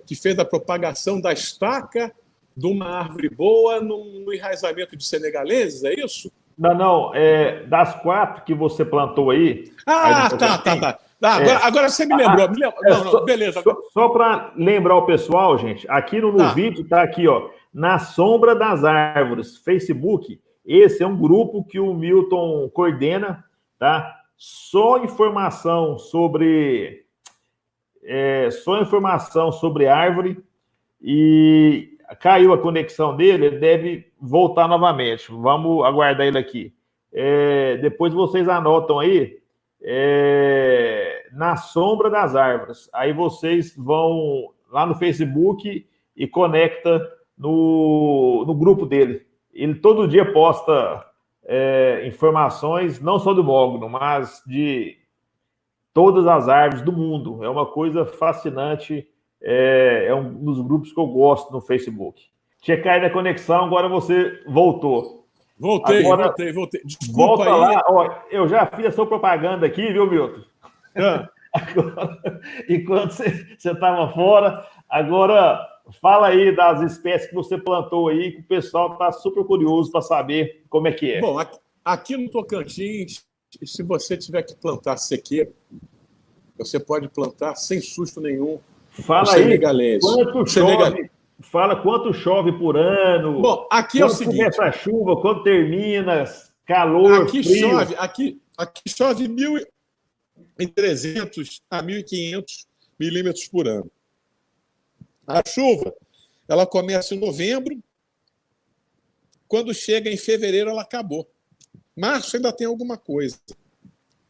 que fez a propagação da estaca de uma árvore boa no enraizamento de senegaleses, é isso? Não, das 4 que você plantou aí... Tá. Agora você me lembrou. Beleza. Só para lembrar o pessoal, gente, aqui no vídeo está aqui, ó, Na Sombra das Árvores, Facebook. Esse é um grupo que o Milton coordena, tá? Só informação sobre árvore, e caiu a conexão dele, ele deve voltar novamente. Vamos aguardar ele aqui. Depois vocês anotam aí, Na Sombra das Árvores. Aí vocês vão lá no Facebook e conecta no grupo dele. Ele todo dia posta informações, não só do mogno, mas de todas as árvores do mundo. É uma coisa fascinante. É um dos grupos que eu gosto no Facebook. Tinha caído a conexão, agora você voltou. Voltei. Desculpa volta aí. Lá. Ó, eu já fiz a sua propaganda aqui, viu, Milton? Agora, enquanto você estava fora, agora fala aí das espécies que você plantou aí, que o pessoal está super curioso para saber como é que é. Bom, aqui no Tocantins, se você tiver que plantar sequeiro, você pode plantar sem susto nenhum. Fala aí quanto chove. Fala quanto chove por ano. Bom, aqui é o seguinte. Quando começa a chuva, quando termina, calor, aqui frio. Aqui chove 1.300 a 1.500 milímetros por ano. A chuva, ela começa em novembro. Quando chega em fevereiro, ela acabou. Março ainda tem alguma coisa.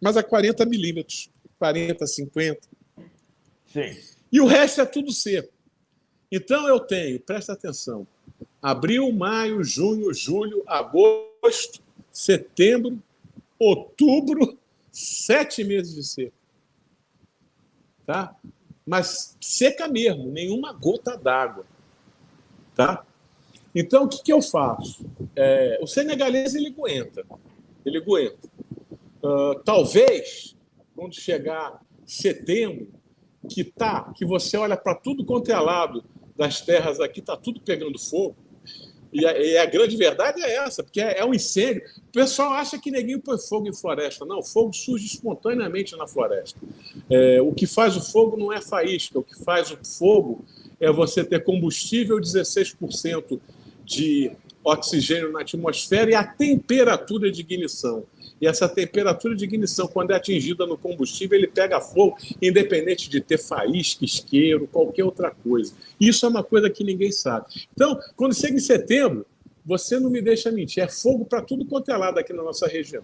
Mas a 40 milímetros. 40, 50. Sim. E o resto é tudo seco. Então eu tenho, presta atenção, abril, maio, junho, julho, agosto, setembro, outubro, 7 meses de seca. Tá? Mas seca mesmo, nenhuma gota d'água. Tá? Então o que eu faço? O senegalês ele aguenta. Talvez, quando chegar setembro, que você olha para tudo quanto é lado das terras aqui, está tudo pegando fogo. E a grande verdade é essa, porque é um incêndio. O pessoal acha que ninguém põe fogo em floresta. Não, o fogo surge espontaneamente na floresta. O que faz o fogo não é faísca. O que faz o fogo é você ter combustível, 16% de oxigênio na atmosfera e a temperatura de ignição. E essa temperatura de ignição, quando é atingida no combustível, ele pega fogo, independente de ter faísca, isqueiro, qualquer outra coisa. Isso é uma coisa que ninguém sabe. Então, quando chega em setembro, você não me deixa mentir, é fogo para tudo quanto é lado aqui na nossa região.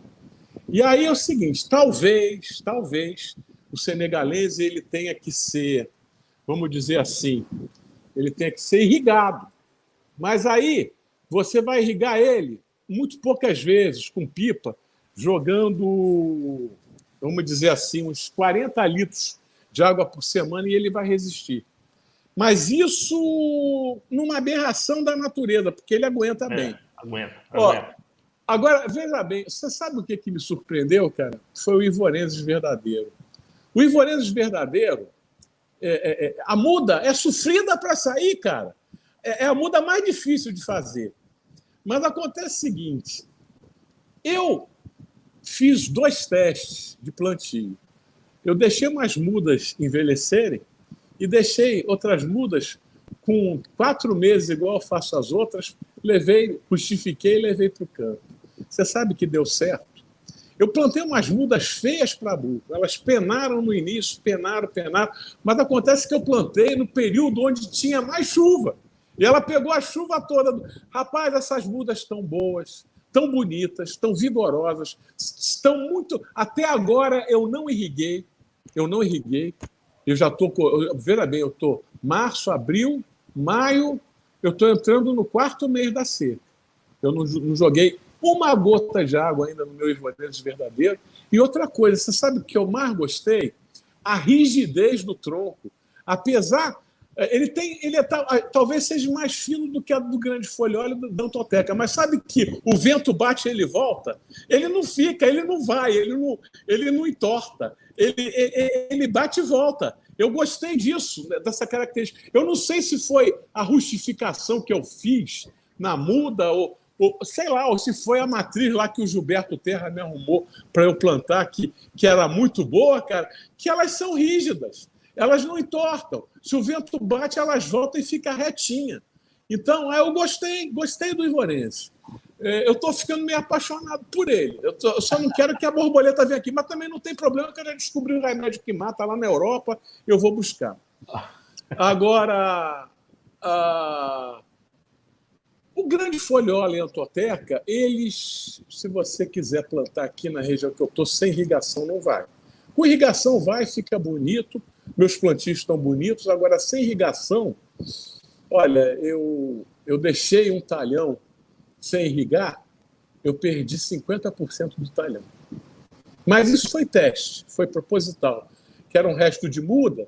E aí é o seguinte, talvez, o senegalês ele tenha que ser, vamos dizer assim, ele tenha que ser irrigado. Mas aí você vai irrigar ele muito poucas vezes, com pipa, jogando, vamos dizer assim, uns 40 litros de água por semana e ele vai resistir. Mas isso numa aberração da natureza, porque ele aguenta bem. Aguenta. Agora, veja bem, você sabe o que me surpreendeu, cara? Foi o Ivorensis verdadeiro. O Ivorensis verdadeiro, a muda é sofrida para sair, cara. É a muda mais difícil de fazer. Mas acontece o seguinte, eu fiz 2 testes de plantio. Eu deixei umas mudas envelhecerem e deixei outras mudas com 4 meses, igual eu faço as outras, justifiquei e levei para o campo. Você sabe que deu certo? Eu plantei umas mudas feias para burro. Elas penaram no início, penaram, mas acontece que eu plantei no período onde tinha mais chuva. E ela pegou a chuva toda. Rapaz, essas mudas estão boas, tão bonitas, tão vigorosas, estão muito... Até agora eu não irriguei. Eu já estou... Veja bem, eu estou março, abril, maio, eu estou entrando no 4º mês da seca. Eu não joguei uma gota de água ainda no meu Ivorensis verdadeiro. E outra coisa, você sabe o que eu mais gostei? A rigidez do tronco. Apesar... talvez seja mais fino do que a do grande folhóleo da Antoteca, mas sabe que o vento bate e ele volta? Ele não fica, ele não vai, ele não entorta, ele bate e volta. Eu gostei disso, dessa característica. Eu não sei se foi a rustificação que eu fiz na muda, ou sei lá, ou se foi a matriz lá que o Gilberto Terra me arrumou para eu plantar, que era muito boa, cara, que elas são rígidas. Elas não entortam. Se o vento bate, elas voltam e fica retinha. Então, eu gostei do Ivorensis. Eu estou ficando meio apaixonado por ele. Eu só não quero que a borboleta venha aqui, mas também não tem problema, que eu já descobri um remédio que mata lá na Europa, eu vou buscar. Agora, o grande folhóleo e a Antoteca, eles, se você quiser plantar aqui na região que eu estou, sem irrigação não vai. Com irrigação vai, fica bonito, meus plantios estão bonitos. Agora, sem irrigação, olha, eu deixei um talhão sem irrigar, eu perdi 50% do talhão. Mas isso foi teste, foi proposital. que era um resto de muda,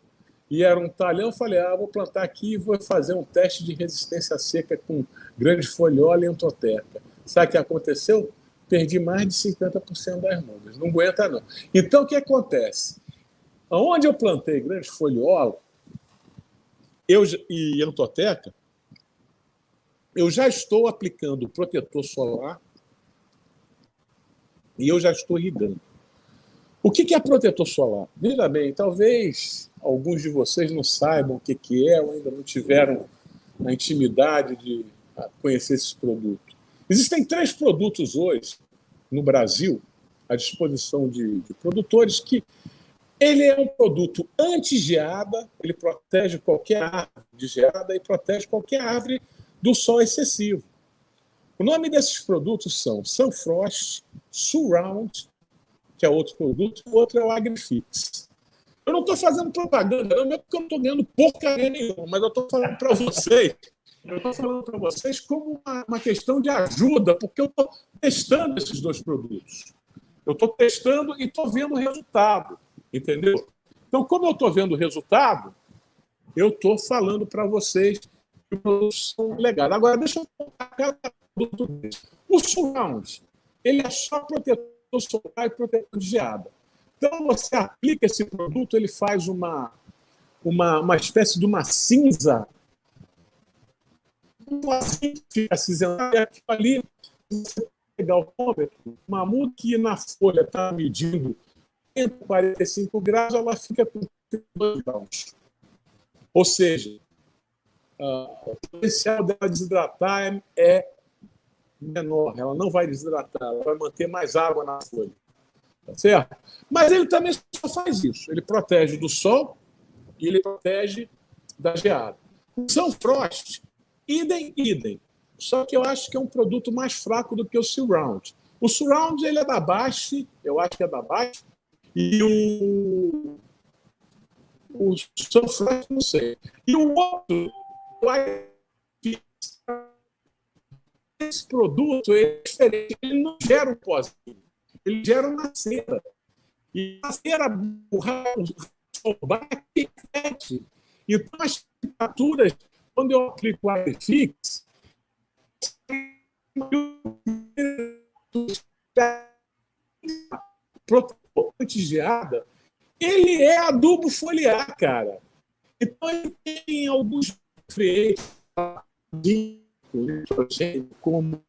e era um talhão. Eu falei, vou plantar aqui e vou fazer um teste de resistência seca com grande foliola e entoteca. Sabe o que aconteceu? Perdi mais de 50% das mudas. Não aguenta, não. Então, o que acontece? Onde eu plantei grande foliola e entoteca, eu já estou aplicando protetor solar e eu já estou irrigando. O que é protetor solar? Veja bem, talvez alguns de vocês não saibam o que é ou ainda não tiveram a intimidade de conhecer esse produto. Existem 3 produtos hoje no Brasil à disposição de produtores que ele é um produto anti-geada, ele protege qualquer árvore de geada e protege qualquer árvore do sol excessivo. O nome desses produtos são Sunfrost, Surround, que é outro produto, e o outro é o AgriFix. Eu não estou fazendo propaganda, não é porque eu não estou ganhando porcaria nenhuma, mas eu estou falando para vocês. Eu estou falando para vocês como uma questão de ajuda, porque eu estou testando esses 2 produtos. Eu estou testando e estou vendo o resultado, entendeu? Então, como eu estou vendo o resultado, eu estou falando para vocês que os produtos são legais. Agora, deixa eu contar cada produto desse. O Surround, ele é só protetor solar e protetor de geada. Então, você aplica esse produto, ele faz uma espécie de uma cinza, fica acinzentada, e aquilo ali, você pegar o termômetro, uma muda que na folha está medindo 45 graus, ela fica com 32 graus. Ou seja, o potencial dela desidratar é menor, ela não vai desidratar, ela vai manter mais água na folha. Tá certo? Mas ele também só faz isso. Ele protege do sol e ele protege da geada. O Sunfrost, idem. Só que eu acho que é um produto mais fraco do que o Surround. O Surround ele é da Bayer, eu acho que é da Bayer, e o Sunfrost não sei. E o outro, esse produto é diferente, ele não gera um pozinho, ele gera uma cera. E a cera, o sol bate, então as temperaturas, quando eu aplico o AgriFix, protetor anti-geada, ele é adubo foliar, cara. Então ele tem alguns nutrientes como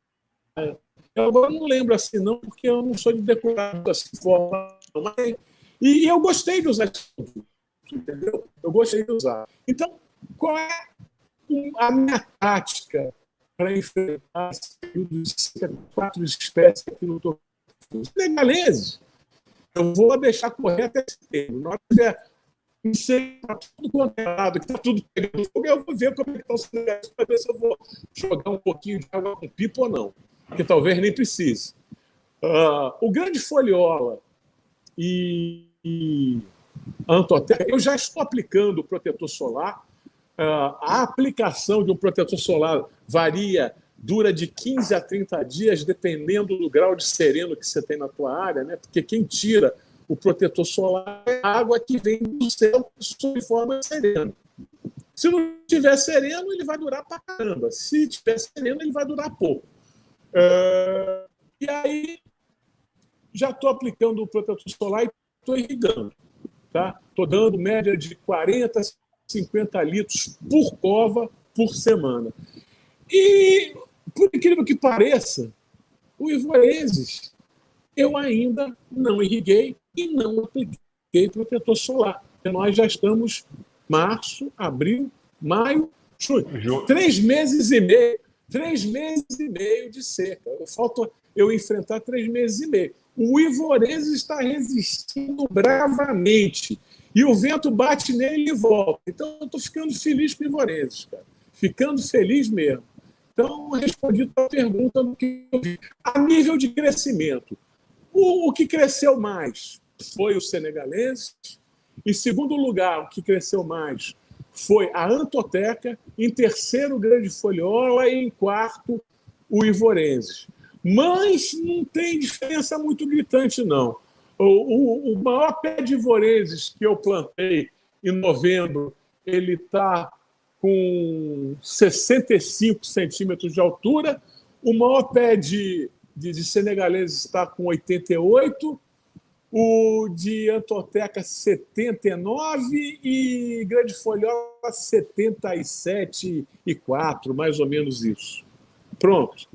eu agora não lembro assim não, porque eu não sou de decorar dessa forma, e eu gostei de usar esse produto, entendeu? Eu gostei de usar. Então, qual é a minha tática para enfrentar esse período de 4 espécies aqui no topo? Os senegaleses, eu vou deixar correr até setembro. Na hora que tiver está tudo congelado, que está tudo pegando fogo, eu vou ver como é que está o senegalês para ver se eu vou jogar um pouquinho de água com pipa ou não, que talvez nem precise. O grande foliola e a antoteca, eu já estou aplicando o protetor solar. A aplicação de um protetor solar dura de 15 a 30 dias, dependendo do grau de sereno que você tem na tua área, né? Porque quem tira o protetor solar é a água que vem do céu sob forma de sereno. Se não tiver sereno, ele vai durar pra caramba. Se tiver sereno, ele vai durar pouco. E aí, já estou aplicando o protetor solar e estou irrigando. Tá? Estou dando média de 40 a 50 litros por cova por semana. E, por incrível que pareça, o Ivorensis eu ainda não irriguei e não apliquei protetor solar. Nós já estamos março, abril, maio, junho. 3 meses e meio. 3 meses e meio de seca. Falta eu enfrentar 3 meses e meio. O Ivorensis está resistindo bravamente. E o vento bate nele e volta. Então, eu estou ficando feliz com o Ivorensis, cara. Ficando feliz mesmo. Então, respondi a pergunta do que eu vi. A nível de crescimento, o que cresceu mais foi o senegalense. Em segundo lugar, o que cresceu mais foi a antoteca. Em terceiro, o grande foliola. E em quarto, o Ivorensis. Mas não tem diferença muito gritante, não. O maior pé de Ivorenses que eu plantei em novembro, ele está com 65 centímetros de altura. O maior pé de senegaleses está com 88, o de Antoteca 79 e Grande Folhola 77,4, mais ou menos isso. Pronto. Te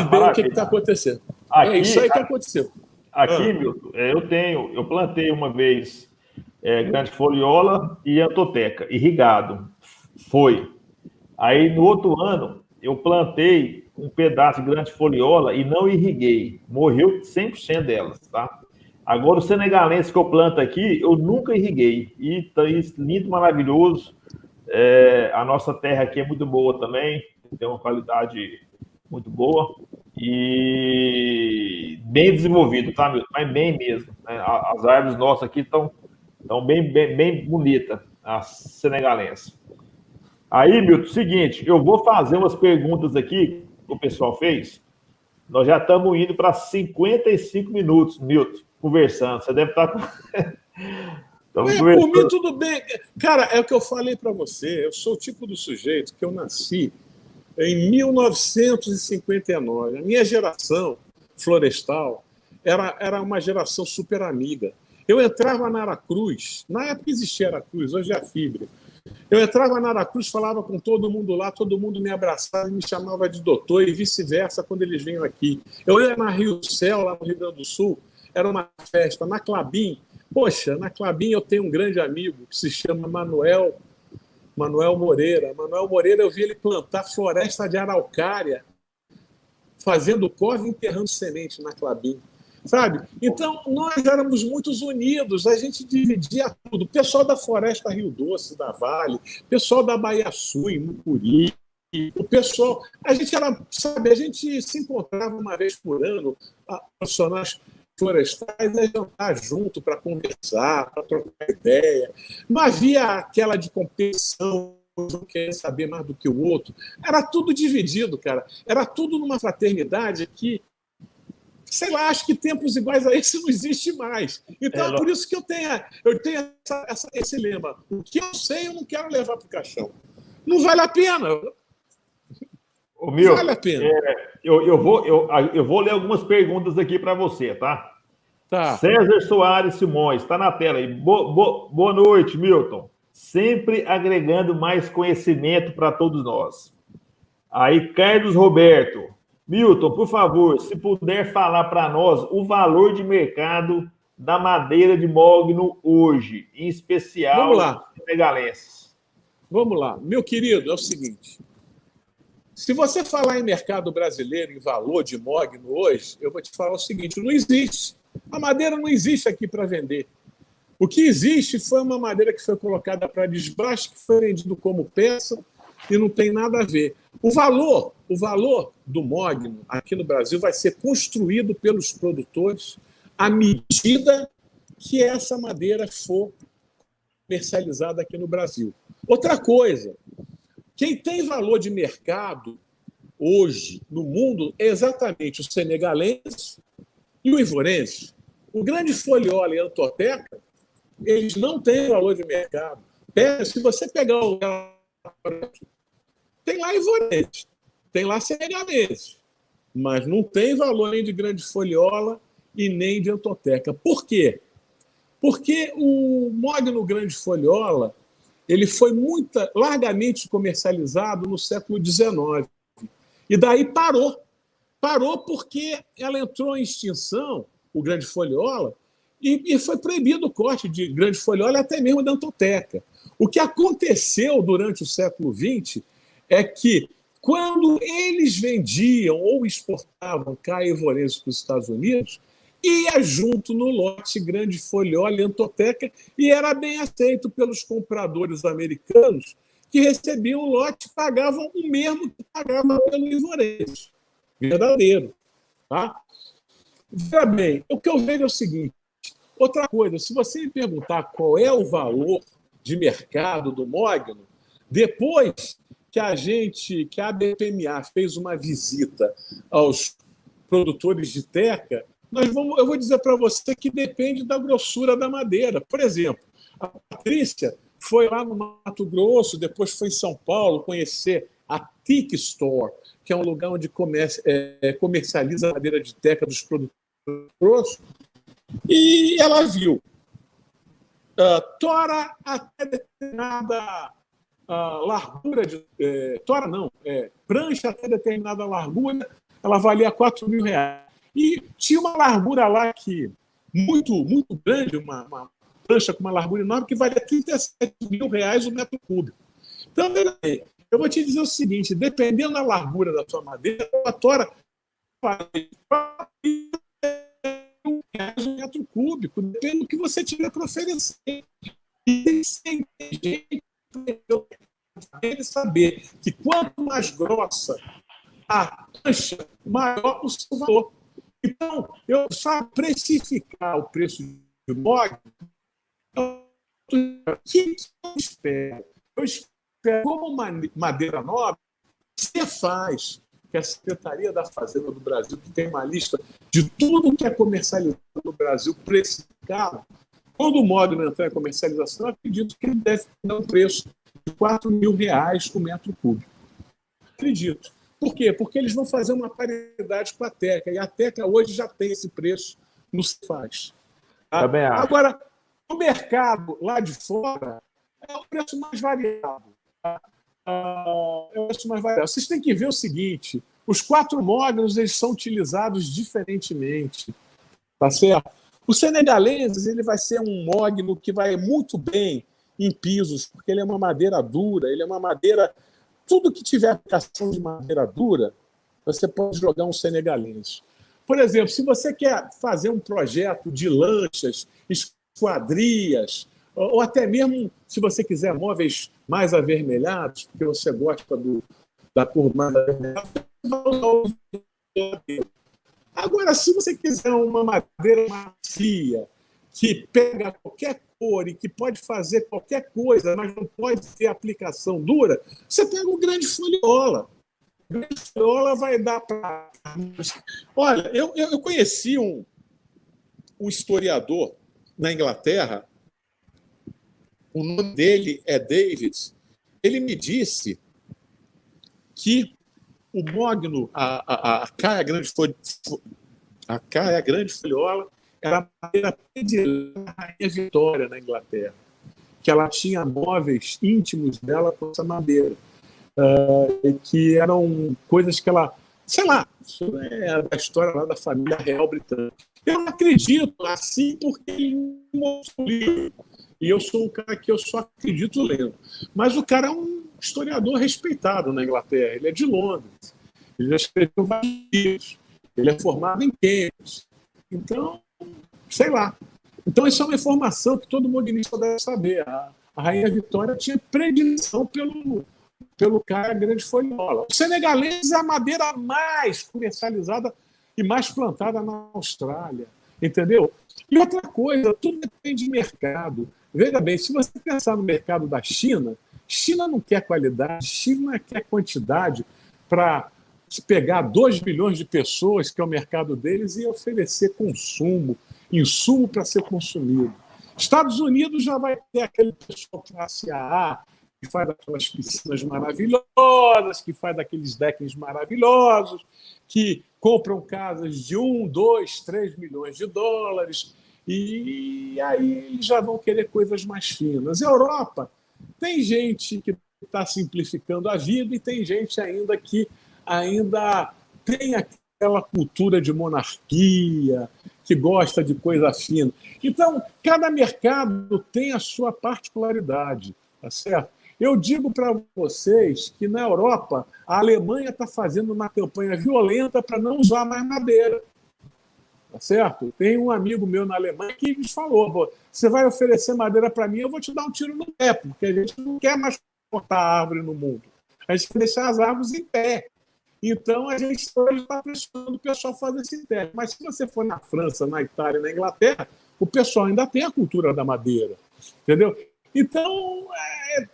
dei o que está acontecendo. É isso aí que aconteceu. Aqui, Milton, eu plantei uma vez Grande Foliola e Antoteca, irrigado. Foi. Aí, no outro ano, eu plantei um pedaço de Grande Foliola e não irriguei. Morreu 100% delas, tá? Agora, o senegalense que eu planto aqui, eu nunca irriguei. E tá lindo, maravilhoso. A nossa terra aqui é muito boa também, tem uma qualidade muito boa e bem desenvolvido, tá, Milton? Mas bem mesmo. Né? As árvores nossas aqui estão bem bonitas, as senegalenses. Aí, Milton, seguinte, eu vou fazer umas perguntas aqui que o pessoal fez. Nós já estamos indo para 55 minutos, Milton, conversando. Você deve estar... Por mim, tudo bem. Cara, é o que eu falei para você. Eu sou o tipo do sujeito que eu nasci em 1959. A minha geração florestal era uma geração super amiga. Eu entrava na Aracruz, na época existia Aracruz, hoje é a Fibre. Eu entrava na Aracruz, falava com todo mundo lá, todo mundo me abraçava e me chamava de doutor, e vice-versa quando eles vinham aqui. Eu ia na Rio Céu, lá no Rio Grande do Sul, era uma festa, na Clabin. Poxa, na Clabin eu tenho um grande amigo que se chama Manuel Moreira. Manuel Moreira, eu vi ele plantar floresta de araucária, fazendo cova e enterrando semente na Clabin. Sabe? Então, nós éramos muito unidos, a gente dividia tudo. O pessoal da Floresta Rio Doce, da Vale, o pessoal da Baía Sul, em Mucuri, o pessoal... A gente se encontrava uma vez por ano, profissionais florestais, a jantar junto para conversar, para trocar ideia. Não havia aquela de competição, não querer saber mais do que o outro. Era tudo dividido, cara. Era tudo numa fraternidade que, sei lá, acho que tempos iguais a esse não existe mais. Então é por isso que eu tenho esse lema. O que eu sei, eu não quero levar para o caixão. Não vale a pena. Não vale a pena. Eu vou ler algumas perguntas aqui para você, tá? Tá. César Soares Simões, está na tela aí. Boa noite, Milton. Sempre agregando mais conhecimento para todos nós. Aí, Carlos Roberto. Milton, por favor, se puder falar para nós o valor de mercado da madeira de mogno hoje, em especial senegalenses. Vamos lá. Meu querido, é o seguinte. Se você falar em mercado brasileiro, em valor de mogno hoje, eu vou te falar o seguinte, não existe. A madeira não existe aqui para vender. O que existe foi uma madeira que foi colocada para desbaixo, que foi vendido como peça e não tem nada a ver. O valor do mogno aqui no Brasil vai ser construído pelos produtores à medida que essa madeira for comercializada aqui no Brasil. Outra coisa, quem tem valor de mercado hoje no mundo é exatamente o senegalense e o ivorense. O Grande Foliola e a Antoteca, eles não têm valor de mercado. Se você pegar o tem lá ivorense, tem lá senegalense, mas não tem valor nem de Grande Foliola e nem de Antoteca. Por quê? Porque o mogno Grande Foliola ele foi largamente comercializado no século XIX. E daí parou. Parou porque ela entrou em extinção, o Grande Foliola, e foi proibido o corte de Grande Foliola até mesmo da Antoteca. O que aconteceu durante o século XX é que, quando eles vendiam ou exportavam caivorenses para os Estados Unidos, ia junto no lote Grande Foliola e Antoteca e era bem aceito pelos compradores americanos que recebiam o lote e pagavam o mesmo que pagavam pelo ivorense. Verdadeiro. Tá? Veja bem, o que eu vejo é o seguinte. Outra coisa, se você me perguntar qual é o valor de mercado do mogno, depois que a BPMA fez uma visita aos produtores de teca, Eu vou dizer para você que depende da grossura da madeira. Por exemplo, a Patrícia foi lá no Mato Grosso, depois foi em São Paulo conhecer a Teak Store, que é um lugar onde comercializa a madeira de teca dos produtores grossos, e ela viu tora até determinada largura tora não, prancha até determinada largura, ela valia R$ 4.000. E tinha uma largura lá que muito, muito grande, uma prancha com uma largura enorme, que valia R$ 37.000 o metro cúbico. Então, eu vou te dizer o seguinte, dependendo da largura da sua madeira, a tora vale R$ 4.000 o metro cúbico, depende do que você tiver para oferecer. E tem gente ele saber que quanto mais grossa a prancha, maior o seu valor. Então, eu só precificar o preço de mogno, o que eu espero? Eu espero, como madeira nobre, você faz que a Secretaria da Fazenda do Brasil, que tem uma lista de tudo que é comercializado no Brasil, precificado, quando o mogno entrar em comercialização, eu acredito que ele deve ter um preço de R$ 4.000 por metro cúbico. Acredito. Por quê? Porque eles vão fazer uma paridade com a teca, e a teca hoje já tem esse preço no Cefaz. Tá? Agora, o mercado lá de fora é o preço mais variado. Tá? É o preço mais variado. Vocês têm que ver o seguinte, os 4 mognos eles são utilizados diferentemente. Tá certo? O senegalês ele vai ser um mogno que vai muito bem em pisos, porque ele é uma madeira dura, ele é uma madeira... Tudo que tiver aplicação de madeira dura, você pode jogar um senegalês. Por exemplo, se você quer fazer um projeto de lanchas, esquadrias, ou até mesmo, se você quiser, móveis mais avermelhados, porque você gosta da cor mais avermelhada, agora, se você quiser uma madeira macia, que pega qualquer cor e que pode fazer qualquer coisa, mas não pode ter aplicação dura, você pega o grande foliola. O grande foliola vai dar para... Olha, eu conheci um historiador na Inglaterra, o nome dele é David. Ele me disse que o mogno, a caia grande foliola, era a madeira predileta da Rainha Vitória na Inglaterra, que ela tinha móveis íntimos dela com essa madeira, que eram coisas que ela, sei lá, isso é a história lá da família real britânica. Eu não acredito assim porque ele não mostrou o livro, e eu sou um cara que eu só acredito lendo. Mas o cara é um historiador respeitado na Inglaterra, ele é de Londres, ele já escreveu vários livros, ele é formado em Cambridge. Então, sei lá. Então, isso é uma informação que todo mognista deve saber. A Rainha Vitória tinha predileção pelo cara grande foliola. O senegalês é a madeira mais comercializada e mais plantada na Austrália. Entendeu? E outra coisa, tudo depende de mercado. Veja bem, se você pensar no mercado da China, China não quer qualidade, China quer quantidade para pegar 2 bilhões de pessoas, que é o mercado deles, e oferecer consumo, insumo para ser consumido. Estados Unidos já vai ter aquele pessoal classe AA, que faz aquelas piscinas maravilhosas, que faz aqueles deckings maravilhosos, que compram casas de 1, 2, 3 milhões de dólares, e aí eles já vão querer coisas mais finas. A Europa tem gente que está simplificando a vida e tem gente ainda que tem aquela cultura de monarquia, que gosta de coisa fina. Então, cada mercado tem a sua particularidade, tá certo? Eu digo para vocês que na Europa a Alemanha está fazendo uma campanha violenta para não usar mais madeira, tá certo? Tem um amigo meu na Alemanha que me falou: você vai oferecer madeira para mim, eu vou te dar um tiro no pé, porque a gente não quer mais cortar árvore no mundo, a gente quer deixar as árvores em pé. Então, a gente está pressionando o pessoal a fazer esse teste. Mas se você for na França, na Itália, na Inglaterra, o pessoal ainda tem a cultura da madeira. Entendeu? Então,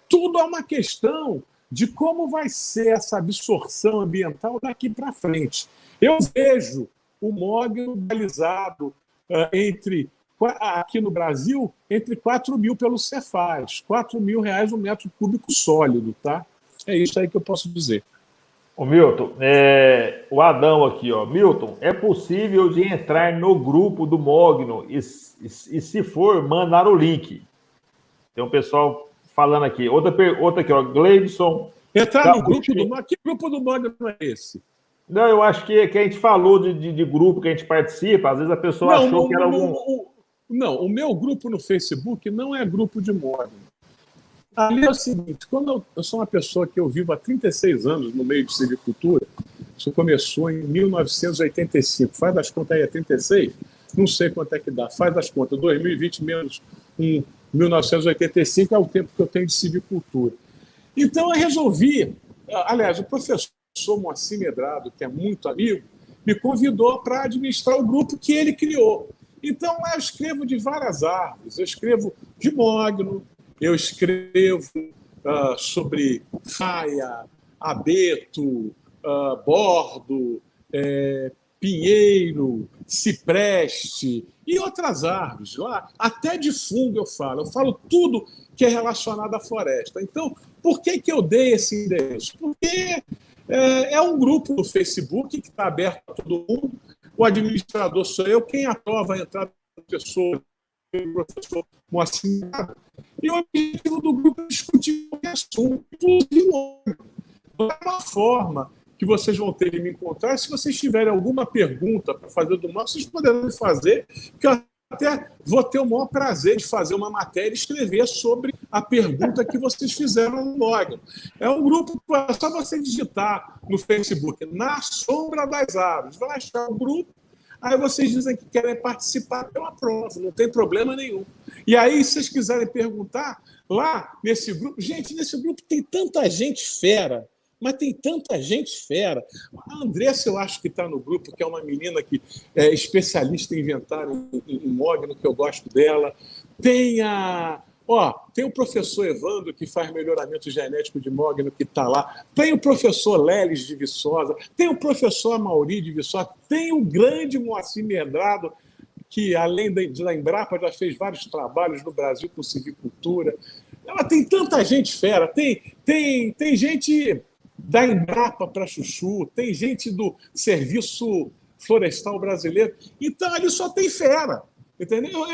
tudo é uma questão de como vai ser essa absorção ambiental daqui para frente. Eu vejo o mogno balizado aqui no Brasil, entre 4 mil pelo Cefaz, R$ 4.000 um metro cúbico sólido, tá? É isso aí que eu posso dizer. Ô Milton, o Adão aqui, ó. Milton, é possível de entrar no grupo do Mogno e se for, mandar o link. Tem um pessoal falando aqui. Outra aqui, ó. Gleibson. Entrar no grupo do Mogno? Que grupo do Mogno é esse? Não, eu acho que a gente falou de grupo que a gente participa, às vezes a pessoa achou que era algum... Não, o meu grupo no Facebook não é grupo de Mogno. Ali é o seguinte, como eu sou uma pessoa que eu vivo há 36 anos no meio de silvicultura, isso começou em 1985, faz as contas aí, é 36? Não sei quanto é que dá, faz as contas, 2020 menos 1985 é o tempo que eu tenho de silvicultura. Então eu resolvi, aliás, o professor Moacir Medrado, que é muito amigo, me convidou para administrar o grupo que ele criou. Então lá eu escrevo de várias árvores, eu escrevo de mogno, eu escrevo sobre faia, abeto, bordo, pinheiro, cipreste e outras árvores. Lá, até de fungo eu falo tudo que é relacionado à floresta. Então, por que eu dei esse endereço? Porque é um grupo no Facebook que está aberto a todo mundo, o administrador sou eu, quem aprova a entrada da pessoa, o professor Moacir. E o objetivo do grupo é discutir qualquer assunto, inclusive uma forma que vocês vão ter de me encontrar. Se vocês tiverem alguma pergunta para fazer do mal, vocês poderão fazer, que eu até vou ter o maior prazer de fazer uma matéria e escrever sobre a pergunta que vocês fizeram no blog. É um grupo, é só você digitar no Facebook, Na Sombra das Árvores. Vai achar o grupo. Aí vocês dizem que querem participar pela prova, não tem problema nenhum. E aí, se vocês quiserem perguntar, lá nesse grupo... Gente, nesse grupo tem tanta gente fera, mas tem tanta gente fera. A Andressa, eu acho que está no grupo, que é uma menina que é especialista em inventar em mogno, que eu gosto dela. Tem o professor Evandro, que faz melhoramento genético de mogno, que está lá. Tem o professor Leles de Viçosa. Tem o professor Amauri de Viçosa. Tem o grande Moacir Medrado, que, além da Embrapa, já fez vários trabalhos no Brasil com silvicultura. Ela tem tanta gente fera. Tem gente da Embrapa para Chuchu, tem gente do Serviço Florestal Brasileiro. Então, ali só tem fera. Entendeu?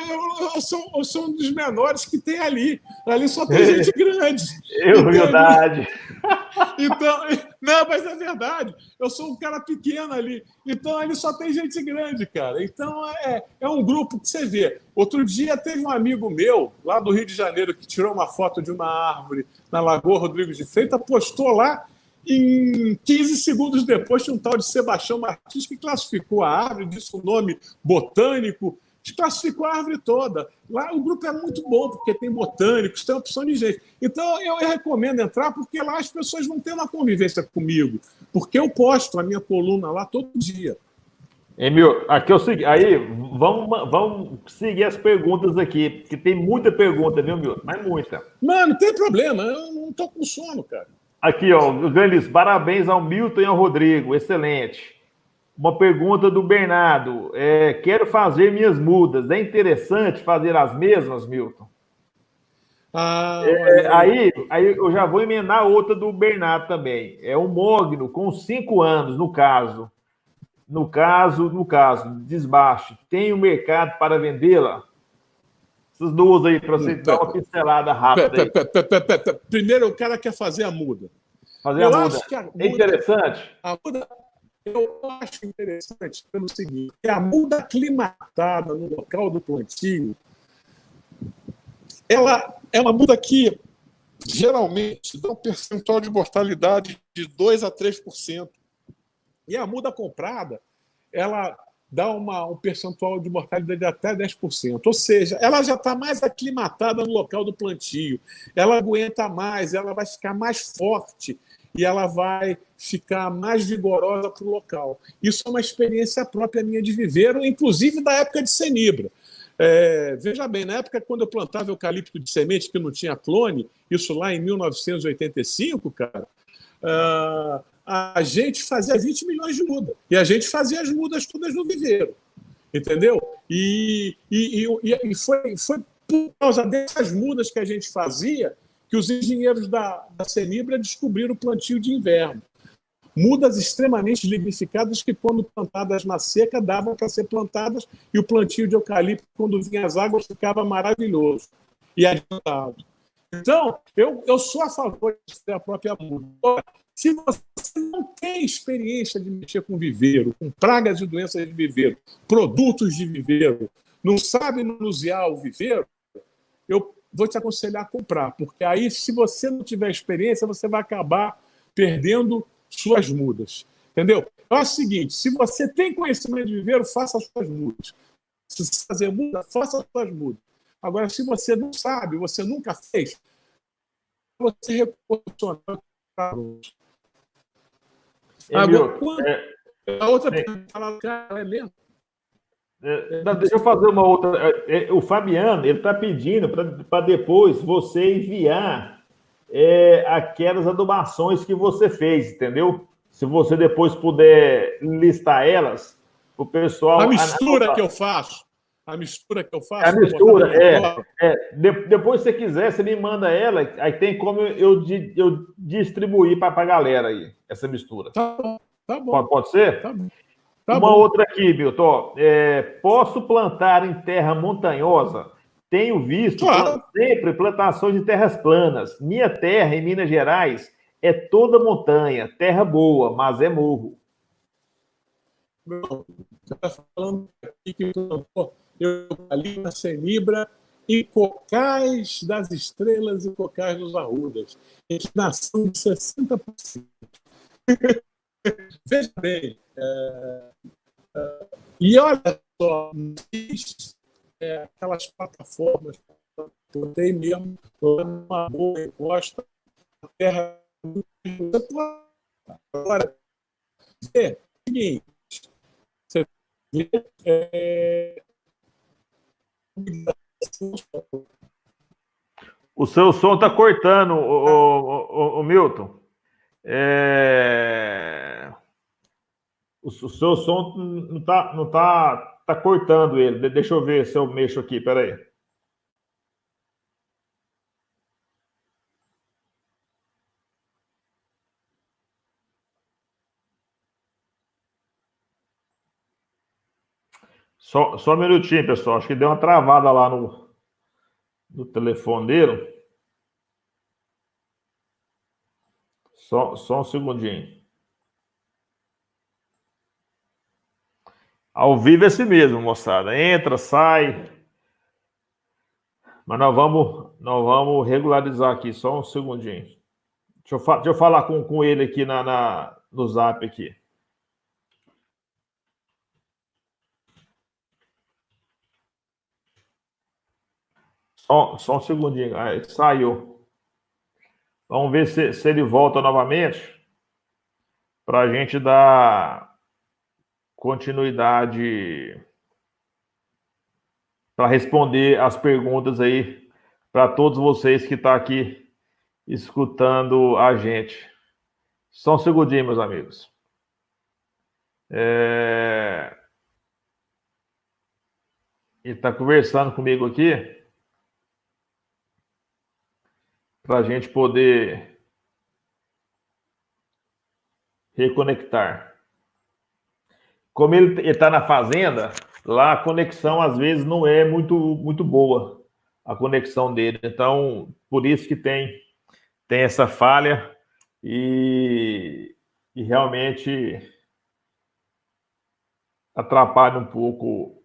Eu sou um dos menores que tem ali. Ali só tem gente grande. Verdade. Então, não, mas é verdade. Eu sou um cara pequeno ali. Então, ali só tem gente grande, cara. Então, é um grupo que você vê. Outro dia teve um amigo meu, lá do Rio de Janeiro, que tirou uma foto de uma árvore na Lagoa Rodrigues de Freitas, postou lá. Em 15 segundos depois, tinha um tal de Sebastião Martins que classificou a árvore, disse o nome botânico, classificou a árvore toda. Lá o grupo é muito bom, porque tem botânicos, tem opção de gente. Então, eu recomendo entrar, porque lá as pessoas vão ter uma convivência comigo, porque eu posto a minha coluna lá todo dia. Emil, aqui eu segui. Aí, vamos seguir as perguntas aqui, porque tem muita pergunta, viu, Emil? Mas muita. Mano, não tem problema, eu não tô com sono, cara. Aqui, ó, Grandes, parabéns ao Milton e ao Rodrigo, excelente. Uma pergunta do Bernardo. Quero fazer minhas mudas. É interessante fazer as mesmas, Milton? Aí eu já vou emendar outra do Bernardo também. É um mogno com 5 anos, no caso. No caso, desbaste. Tem o mercado para vendê-la? Essas duas aí, para você dar uma pincelada rápida. Primeiro, o cara quer fazer a muda. É interessante? A muda, eu acho interessante pelo seguinte: a muda aclimatada no local do plantio, ela é uma muda que geralmente dá um percentual de mortalidade de 2% a 3%. E a muda comprada, ela dá um percentual de mortalidade de até 10%. Ou seja, ela já está mais aclimatada no local do plantio, ela aguenta mais, ela vai ficar mais forte e ela vai ficar mais vigorosa para o local. Isso é uma experiência própria minha de viver, inclusive da época de Senibra. Veja bem, na época quando eu plantava eucalipto de semente, que não tinha clone, isso lá em 1985, cara, a gente fazia 20 milhões de mudas. E a gente fazia as mudas todas no viveiro. Entendeu? E foi por causa dessas mudas que a gente fazia que os engenheiros da Senibra descobriram o plantio de inverno. Mudas extremamente lignificadas que, quando plantadas na seca, davam para ser plantadas, e o plantio de eucalipto, quando vinha as águas, ficava maravilhoso e adiantado. Então, eu sou a favor de ter a própria muda. Se você não tem experiência de mexer com viveiro, com pragas e doenças de viveiro, produtos de viveiro, não sabe manusear o viveiro, eu vou te aconselhar a comprar, porque aí, se você não tiver experiência, você vai acabar perdendo suas mudas. Entendeu? É o seguinte, se você tem conhecimento de viveiro, faça as suas mudas. Se você fazer muda, faça as suas mudas. Agora, se você não sabe, você nunca fez, você reposiciona. Agora, quando a outra pessoa fala, cara, é mesmo? Deixa eu fazer uma outra. O Fabiano, ele está pedindo para depois você enviar aquelas adubações que você fez, entendeu? Se você depois puder listar elas, o pessoal... A mistura que eu faço. A mistura que eu faço. A mistura, depois, se você quiser, você me manda ela, aí tem como eu distribuir para a galera aí, essa mistura. Tá bom. Pode ser? Tá bom. Uma outra aqui, Milton. Posso plantar em terra montanhosa? Tenho visto sempre plantações de terras planas. Minha terra, em Minas Gerais, é toda montanha, terra boa, mas é morro. Você está falando aqui que eu ali na Senibra, em Cocais das Estrelas e Cocais dos Arrudas. Inclinação de 60%. Veja bem, e olha só, aquelas plataformas que eu botei mesmo lá numa boa encosta, a terra. Agora, é o seguinte, você vê. O seu som está cortando, o Milton. O seu som não tá cortando ele. Deixa eu ver se eu mexo aqui, peraí. Só um minutinho, pessoal. Acho que deu uma travada lá no telefone dele. Só um segundinho. Ao vivo é assim mesmo, moçada. Entra, sai. Mas nós vamos regularizar aqui. Só um segundinho. Deixa eu falar com ele aqui no Zap aqui. Só um segundinho. Aí, saiu. Vamos ver se ele volta novamente para a gente dar continuidade para responder as perguntas aí para todos vocês que estão aqui escutando a gente. Só um segundinho, meus amigos. Ele está conversando comigo aqui para a gente poder reconectar. Como ele está na fazenda, lá a conexão às vezes não é muito boa, a conexão dele. Então, por isso que tem essa falha e realmente atrapalha um pouco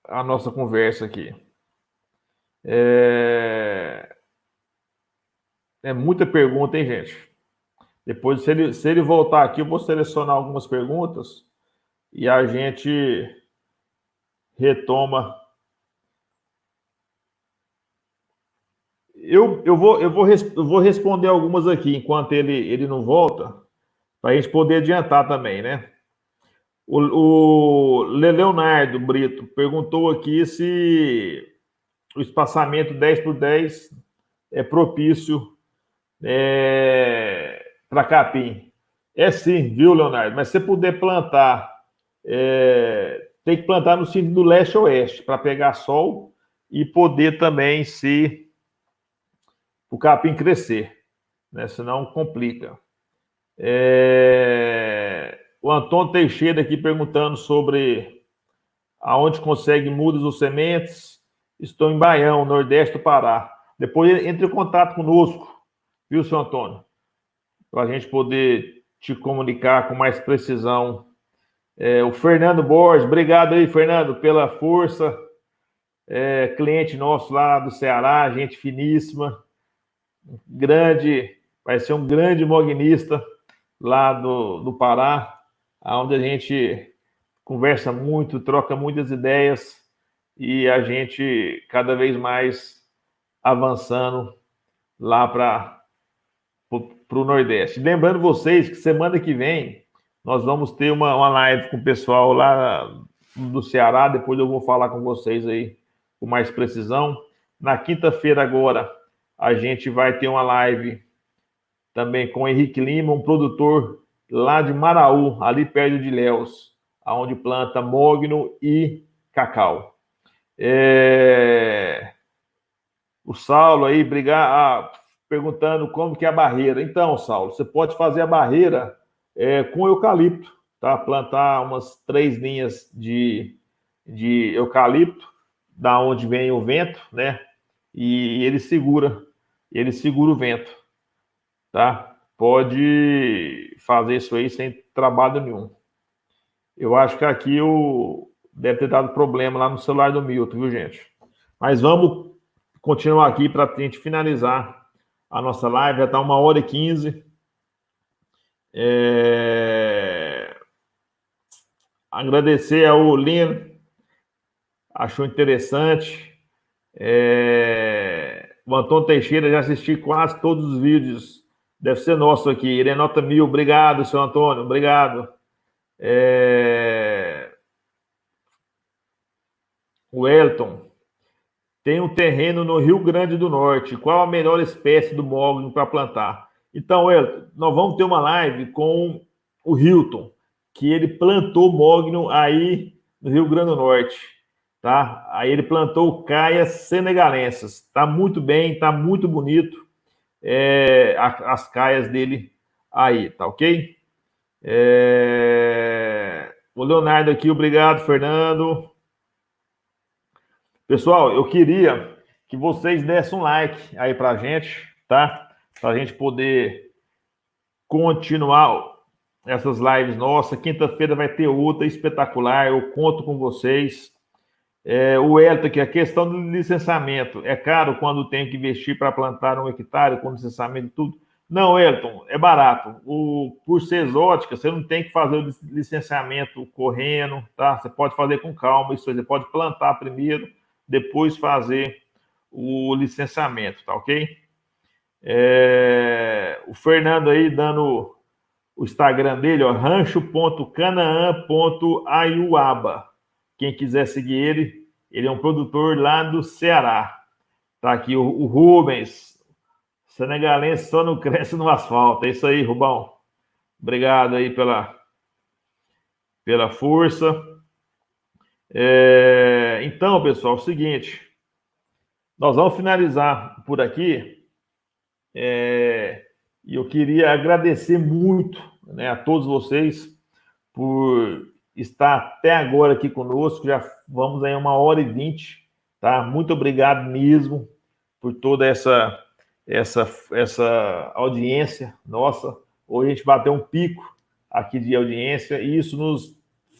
a nossa conversa aqui. É muita pergunta, hein, gente? Depois, se ele voltar aqui, eu vou selecionar algumas perguntas e a gente retoma. Eu vou responder algumas aqui enquanto ele não volta, para a gente poder adiantar também, né? O Leonardo Brito perguntou aqui se o espaçamento 10 por 10 é propício para capim. É sim, viu, Leonardo? Mas se você puder plantar, tem que plantar no sentido do leste-oeste, para pegar sol e poder também se o capim crescer, né? Senão complica. O Antônio Teixeira aqui perguntando sobre aonde consegue mudas ou sementes. Estou em Baião, Nordeste do Pará. Depois entre em contato conosco, viu, seu Antônio? Para a gente poder te comunicar com mais precisão. O Fernando Borges, obrigado aí, Fernando, pela força. Cliente nosso lá do Ceará, gente finíssima, grande, vai ser um grande mognista lá do Pará, onde a gente conversa muito, troca muitas ideias e a gente cada vez mais avançando lá para o Nordeste. Lembrando vocês que semana que vem nós vamos ter uma live com o pessoal lá do Ceará, depois eu vou falar com vocês aí com mais precisão. Na quinta-feira agora, a gente vai ter uma live também com o Henrique Lima, um produtor lá de Maraú, ali perto de Ilhéus, onde planta mogno e cacau. O Saulo aí perguntando como que é a barreira. Então, Saulo, você pode fazer a barreira com eucalipto, tá? Plantar umas 3 linhas de eucalipto, da onde vem o vento, né? E ele segura o vento, tá? Pode fazer isso aí sem trabalho nenhum. Eu acho que aqui deve ter dado problema lá no celular do Milton, viu, gente? Mas vamos continuar aqui para a gente finalizar a nossa live. Já está 1h15. Agradecer ao Lino, achou interessante. O Antônio Teixeira, já assisti quase todos os vídeos. Deve ser nosso aqui. Ele é nota 1000. Obrigado, seu Antônio. Obrigado. O Elton. Tem um terreno no Rio Grande do Norte. Qual a melhor espécie do mogno para plantar? Então, Elton, nós vamos ter uma live com o Hilton, que ele plantou mogno aí no Rio Grande do Norte, tá? Aí ele plantou caias senegalenses. Tá muito bem, tá muito bonito as caias dele aí, tá ok? O Leonardo aqui, obrigado, Fernando. Pessoal, eu queria que vocês dessem um like aí pra gente, tá? Pra gente poder continuar essas lives nossas. Quinta-feira vai ter outra espetacular, eu conto com vocês. O Elton, que a questão do licenciamento, é caro quando tem que investir para plantar 1 hectare com licenciamento e tudo? Não, Elton, é barato. Por ser exótica, você não tem que fazer o licenciamento correndo, tá? Você pode fazer com calma, isso aí, você pode plantar primeiro, depois fazer o licenciamento, tá ok? O Fernando aí dando o Instagram dele, ó, rancho.canaã.aiuaba. Quem quiser seguir ele é um produtor lá do Ceará. Tá aqui o Rubens, senegalense só não cresce no asfalto. É isso aí, Rubão. Obrigado aí pela força. Então, pessoal, é o seguinte, nós vamos finalizar por aqui, e eu queria agradecer muito, né, a todos vocês por estar até agora aqui conosco. Já vamos aí 1h20, tá? Muito obrigado mesmo por toda essa audiência nossa. Hoje a gente bateu um pico aqui de audiência e isso nos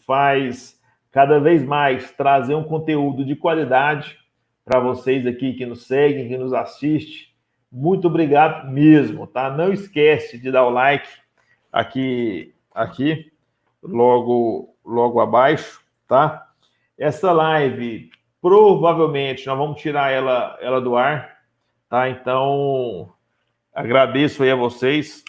faz cada vez mais trazer um conteúdo de qualidade para vocês aqui que nos seguem, que nos assistem. Muito obrigado mesmo, tá? Não esquece de dar o like aqui logo abaixo, tá? Essa live, provavelmente, nós vamos tirar ela do ar, tá? Então, agradeço aí a vocês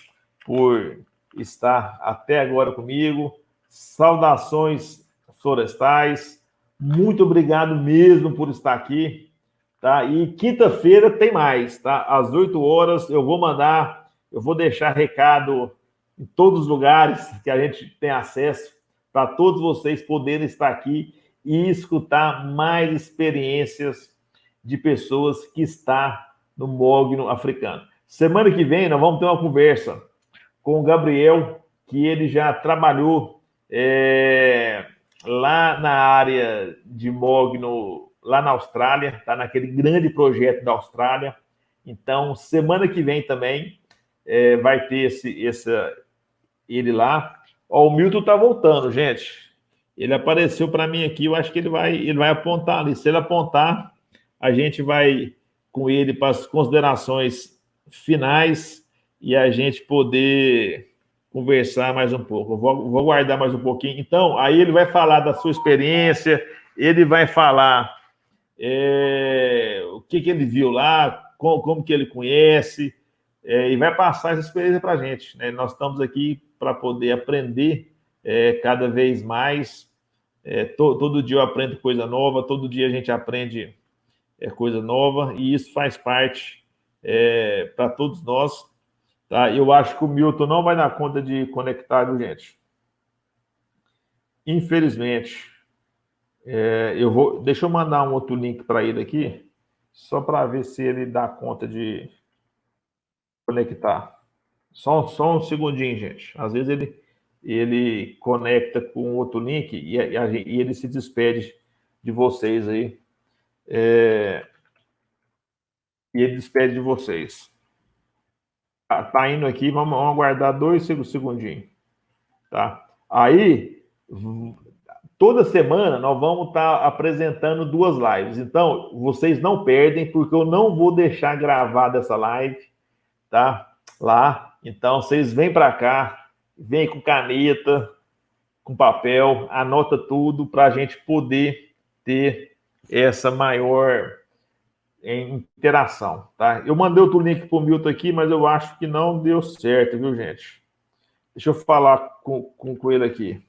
por estar até agora comigo. Saudações florestais. Muito obrigado mesmo por estar aqui, tá? E quinta-feira tem mais, tá? Às 8 horas eu vou Eu vou deixar recado em todos os lugares que a gente tem acesso, para todos vocês poderem estar aqui e escutar mais experiências de pessoas que estão no mogno africano. Semana que vem nós vamos ter uma conversa com o Gabriel, que ele já trabalhou lá na área de mogno, lá na Austrália, está naquele grande projeto da Austrália. Então, semana que vem também vai ter ele lá. Ó, o Milton está voltando, gente. Ele apareceu para mim aqui, eu acho que ele vai apontar ali. Se ele apontar, a gente vai com ele para as considerações finais e a gente poder conversar mais um pouco. Eu vou guardar mais um pouquinho. Então, aí ele vai falar da sua experiência, ele vai falar o que ele viu lá, como que ele conhece, e vai passar essa experiência para a gente, né? Nós estamos aqui para poder aprender cada vez mais. Todo dia eu aprendo coisa nova, todo dia a gente aprende coisa nova, e isso faz parte para todos nós. Tá? Eu acho que o Milton não vai dar conta de conectar, viu, gente? Infelizmente. Deixa eu mandar um outro link para ele aqui, só para ver se ele dá conta de conectar. Só um segundinho, gente. Às vezes ele conecta com outro link e ele se despede de vocês aí. E ele despede de vocês. Tá indo aqui, vamos aguardar 2 segundinhos. Tá? Aí, toda semana nós vamos estar apresentando 2 lives. Então, vocês não perdem, porque eu não vou deixar gravada essa live, tá? Lá. Então, vocês vêm para cá, vem com caneta, com papel, anota tudo para a gente poder ter essa maior interação, tá? Eu mandei outro link para o Milton aqui, mas eu acho que não deu certo, viu, gente? Deixa eu falar com ele aqui.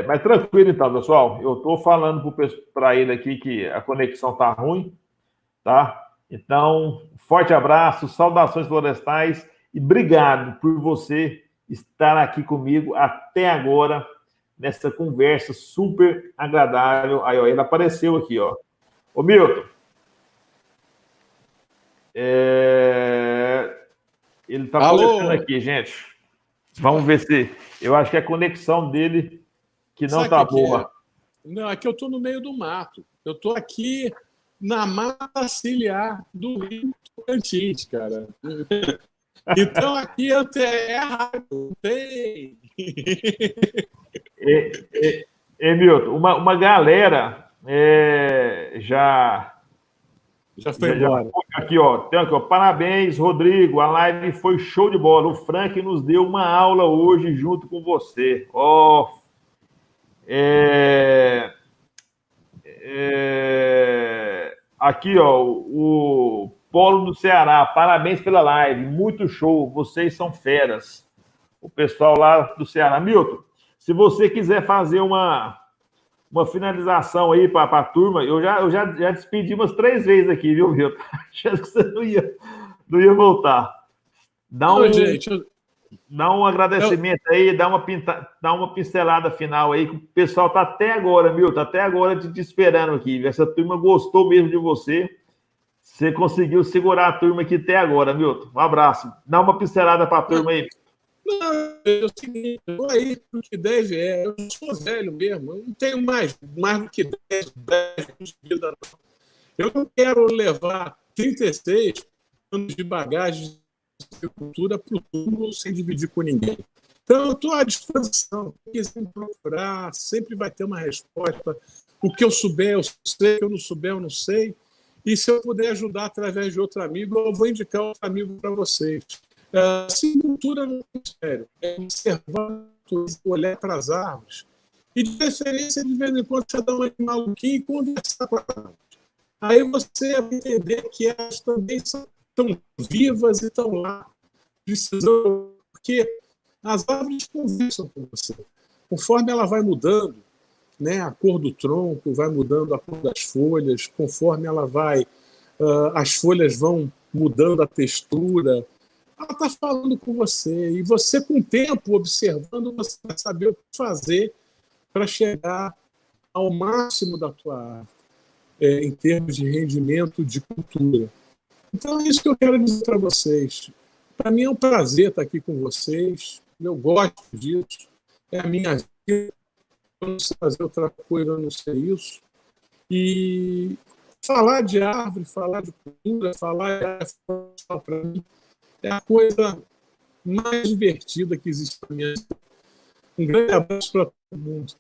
Mas tranquilo, então, pessoal. Eu estou falando para ele aqui que a conexão está ruim, tá? Então, forte abraço, saudações florestais e obrigado por você estar aqui comigo até agora nessa conversa super agradável. Aí, ó, ele apareceu aqui, ó. Ô, Milton. Ele está aparecendo aqui, gente. Vamos ver se... Eu acho que é a conexão dele que não está boa. Não, é que eu estou no meio do mato. Eu estou aqui na mata ciliar do Rio Tocantins, cara. Então aqui é rádio, não tem. Milton, uma galera já foi embora. Aqui, ó, parabéns, Rodrigo, a live foi show de bola. O Frank nos deu uma aula hoje junto com você. Ó, aqui, ó, o Polo do Ceará, parabéns pela live, muito show, vocês são feras. O pessoal lá do Ceará. Milton, se você quiser fazer uma finalização aí para a turma, eu já despedi umas 3 vezes aqui, viu, Milton? Achando que você não ia voltar. Dá um agradecimento aí, dá uma pincelada final aí, que o pessoal está até agora, Milton, até agora te esperando aqui. Essa turma gostou mesmo de você. Você conseguiu segurar a turma aqui até agora, Milton. Um abraço. Dá uma pincelada para a turma aí. Não, é o seguinte, eu estou aí do que deve eu sou velho mesmo, eu não tenho mais do que 10 anos de vida. Eu não quero levar 36 anos de bagagem de cultura para o túmulo sem dividir com ninguém. Então, eu estou à disposição. Se quiser me procurar, sempre vai ter uma resposta. O que eu souber, eu sei. O que eu não souber, eu não sei. E se eu puder ajudar através de outro amigo, eu vou indicar outro amigo para vocês. Silvicultura no mistério é observar, olhar para as árvores e, de preferência, de vez em quando, você dá uma maluquinha e conversar com as árvores. Aí você vai entender que elas também estão vivas e estão lá, precisando, porque as árvores conversam com você. Conforme ela vai mudando, né, a cor do tronco, vai mudando a cor das folhas, conforme ela vai, as folhas vão mudando a textura, ela está falando com você. E você, com o tempo, observando, você vai saber o que fazer para chegar ao máximo da tua arte, em termos de rendimento, de cultura. Então, é isso que eu quero dizer para vocês. Para mim é um prazer estar aqui com vocês. Eu gosto disso. É a minha vida. Eu não sei fazer outra coisa, eu não sei isso. E falar de árvore, falar de cultura, falar de arte, para mim, é a coisa mais divertida que existe na minha vida. Um grande abraço para todo mundo.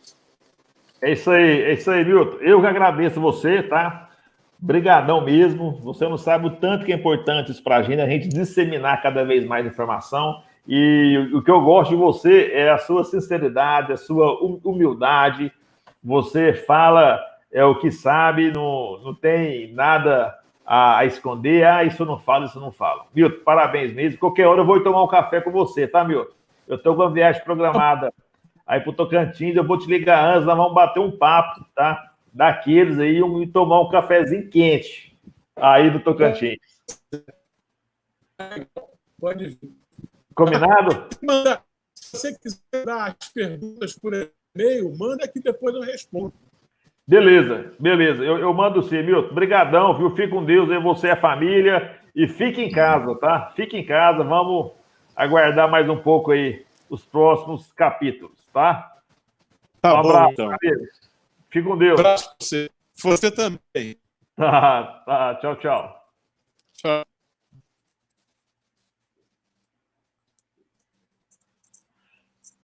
É isso aí, Milton. Eu que agradeço você, tá? Brigadão mesmo. Você não sabe o tanto que é importante isso para a gente disseminar cada vez mais informação. E o que eu gosto de você é a sua sinceridade, a sua humildade. Você fala o que sabe, não tem nada a esconder. Ah, isso eu não falo, isso eu não falo. Milton, parabéns mesmo. Qualquer hora eu vou tomar um café com você, tá, Milton? Eu estou com uma viagem programada aí para o Tocantins, eu vou te ligar antes, nós vamos bater um papo, tá? Daqueles aí e tomar um cafezinho quente aí do Tocantins. Pode vir. Combinado? Se você quiser dar as perguntas por e-mail, manda que depois eu respondo. Beleza. Eu mando sim, Milton. Obrigadão, viu? Fique com Deus aí, você e a família. E fique em casa, tá? Fique em casa, vamos aguardar mais um pouco aí os próximos capítulos, tá? Tá um abraço, bom, então. Fique com Deus. Um abraço pra você. Você também. Tá. Tchau, tchau. Tchau.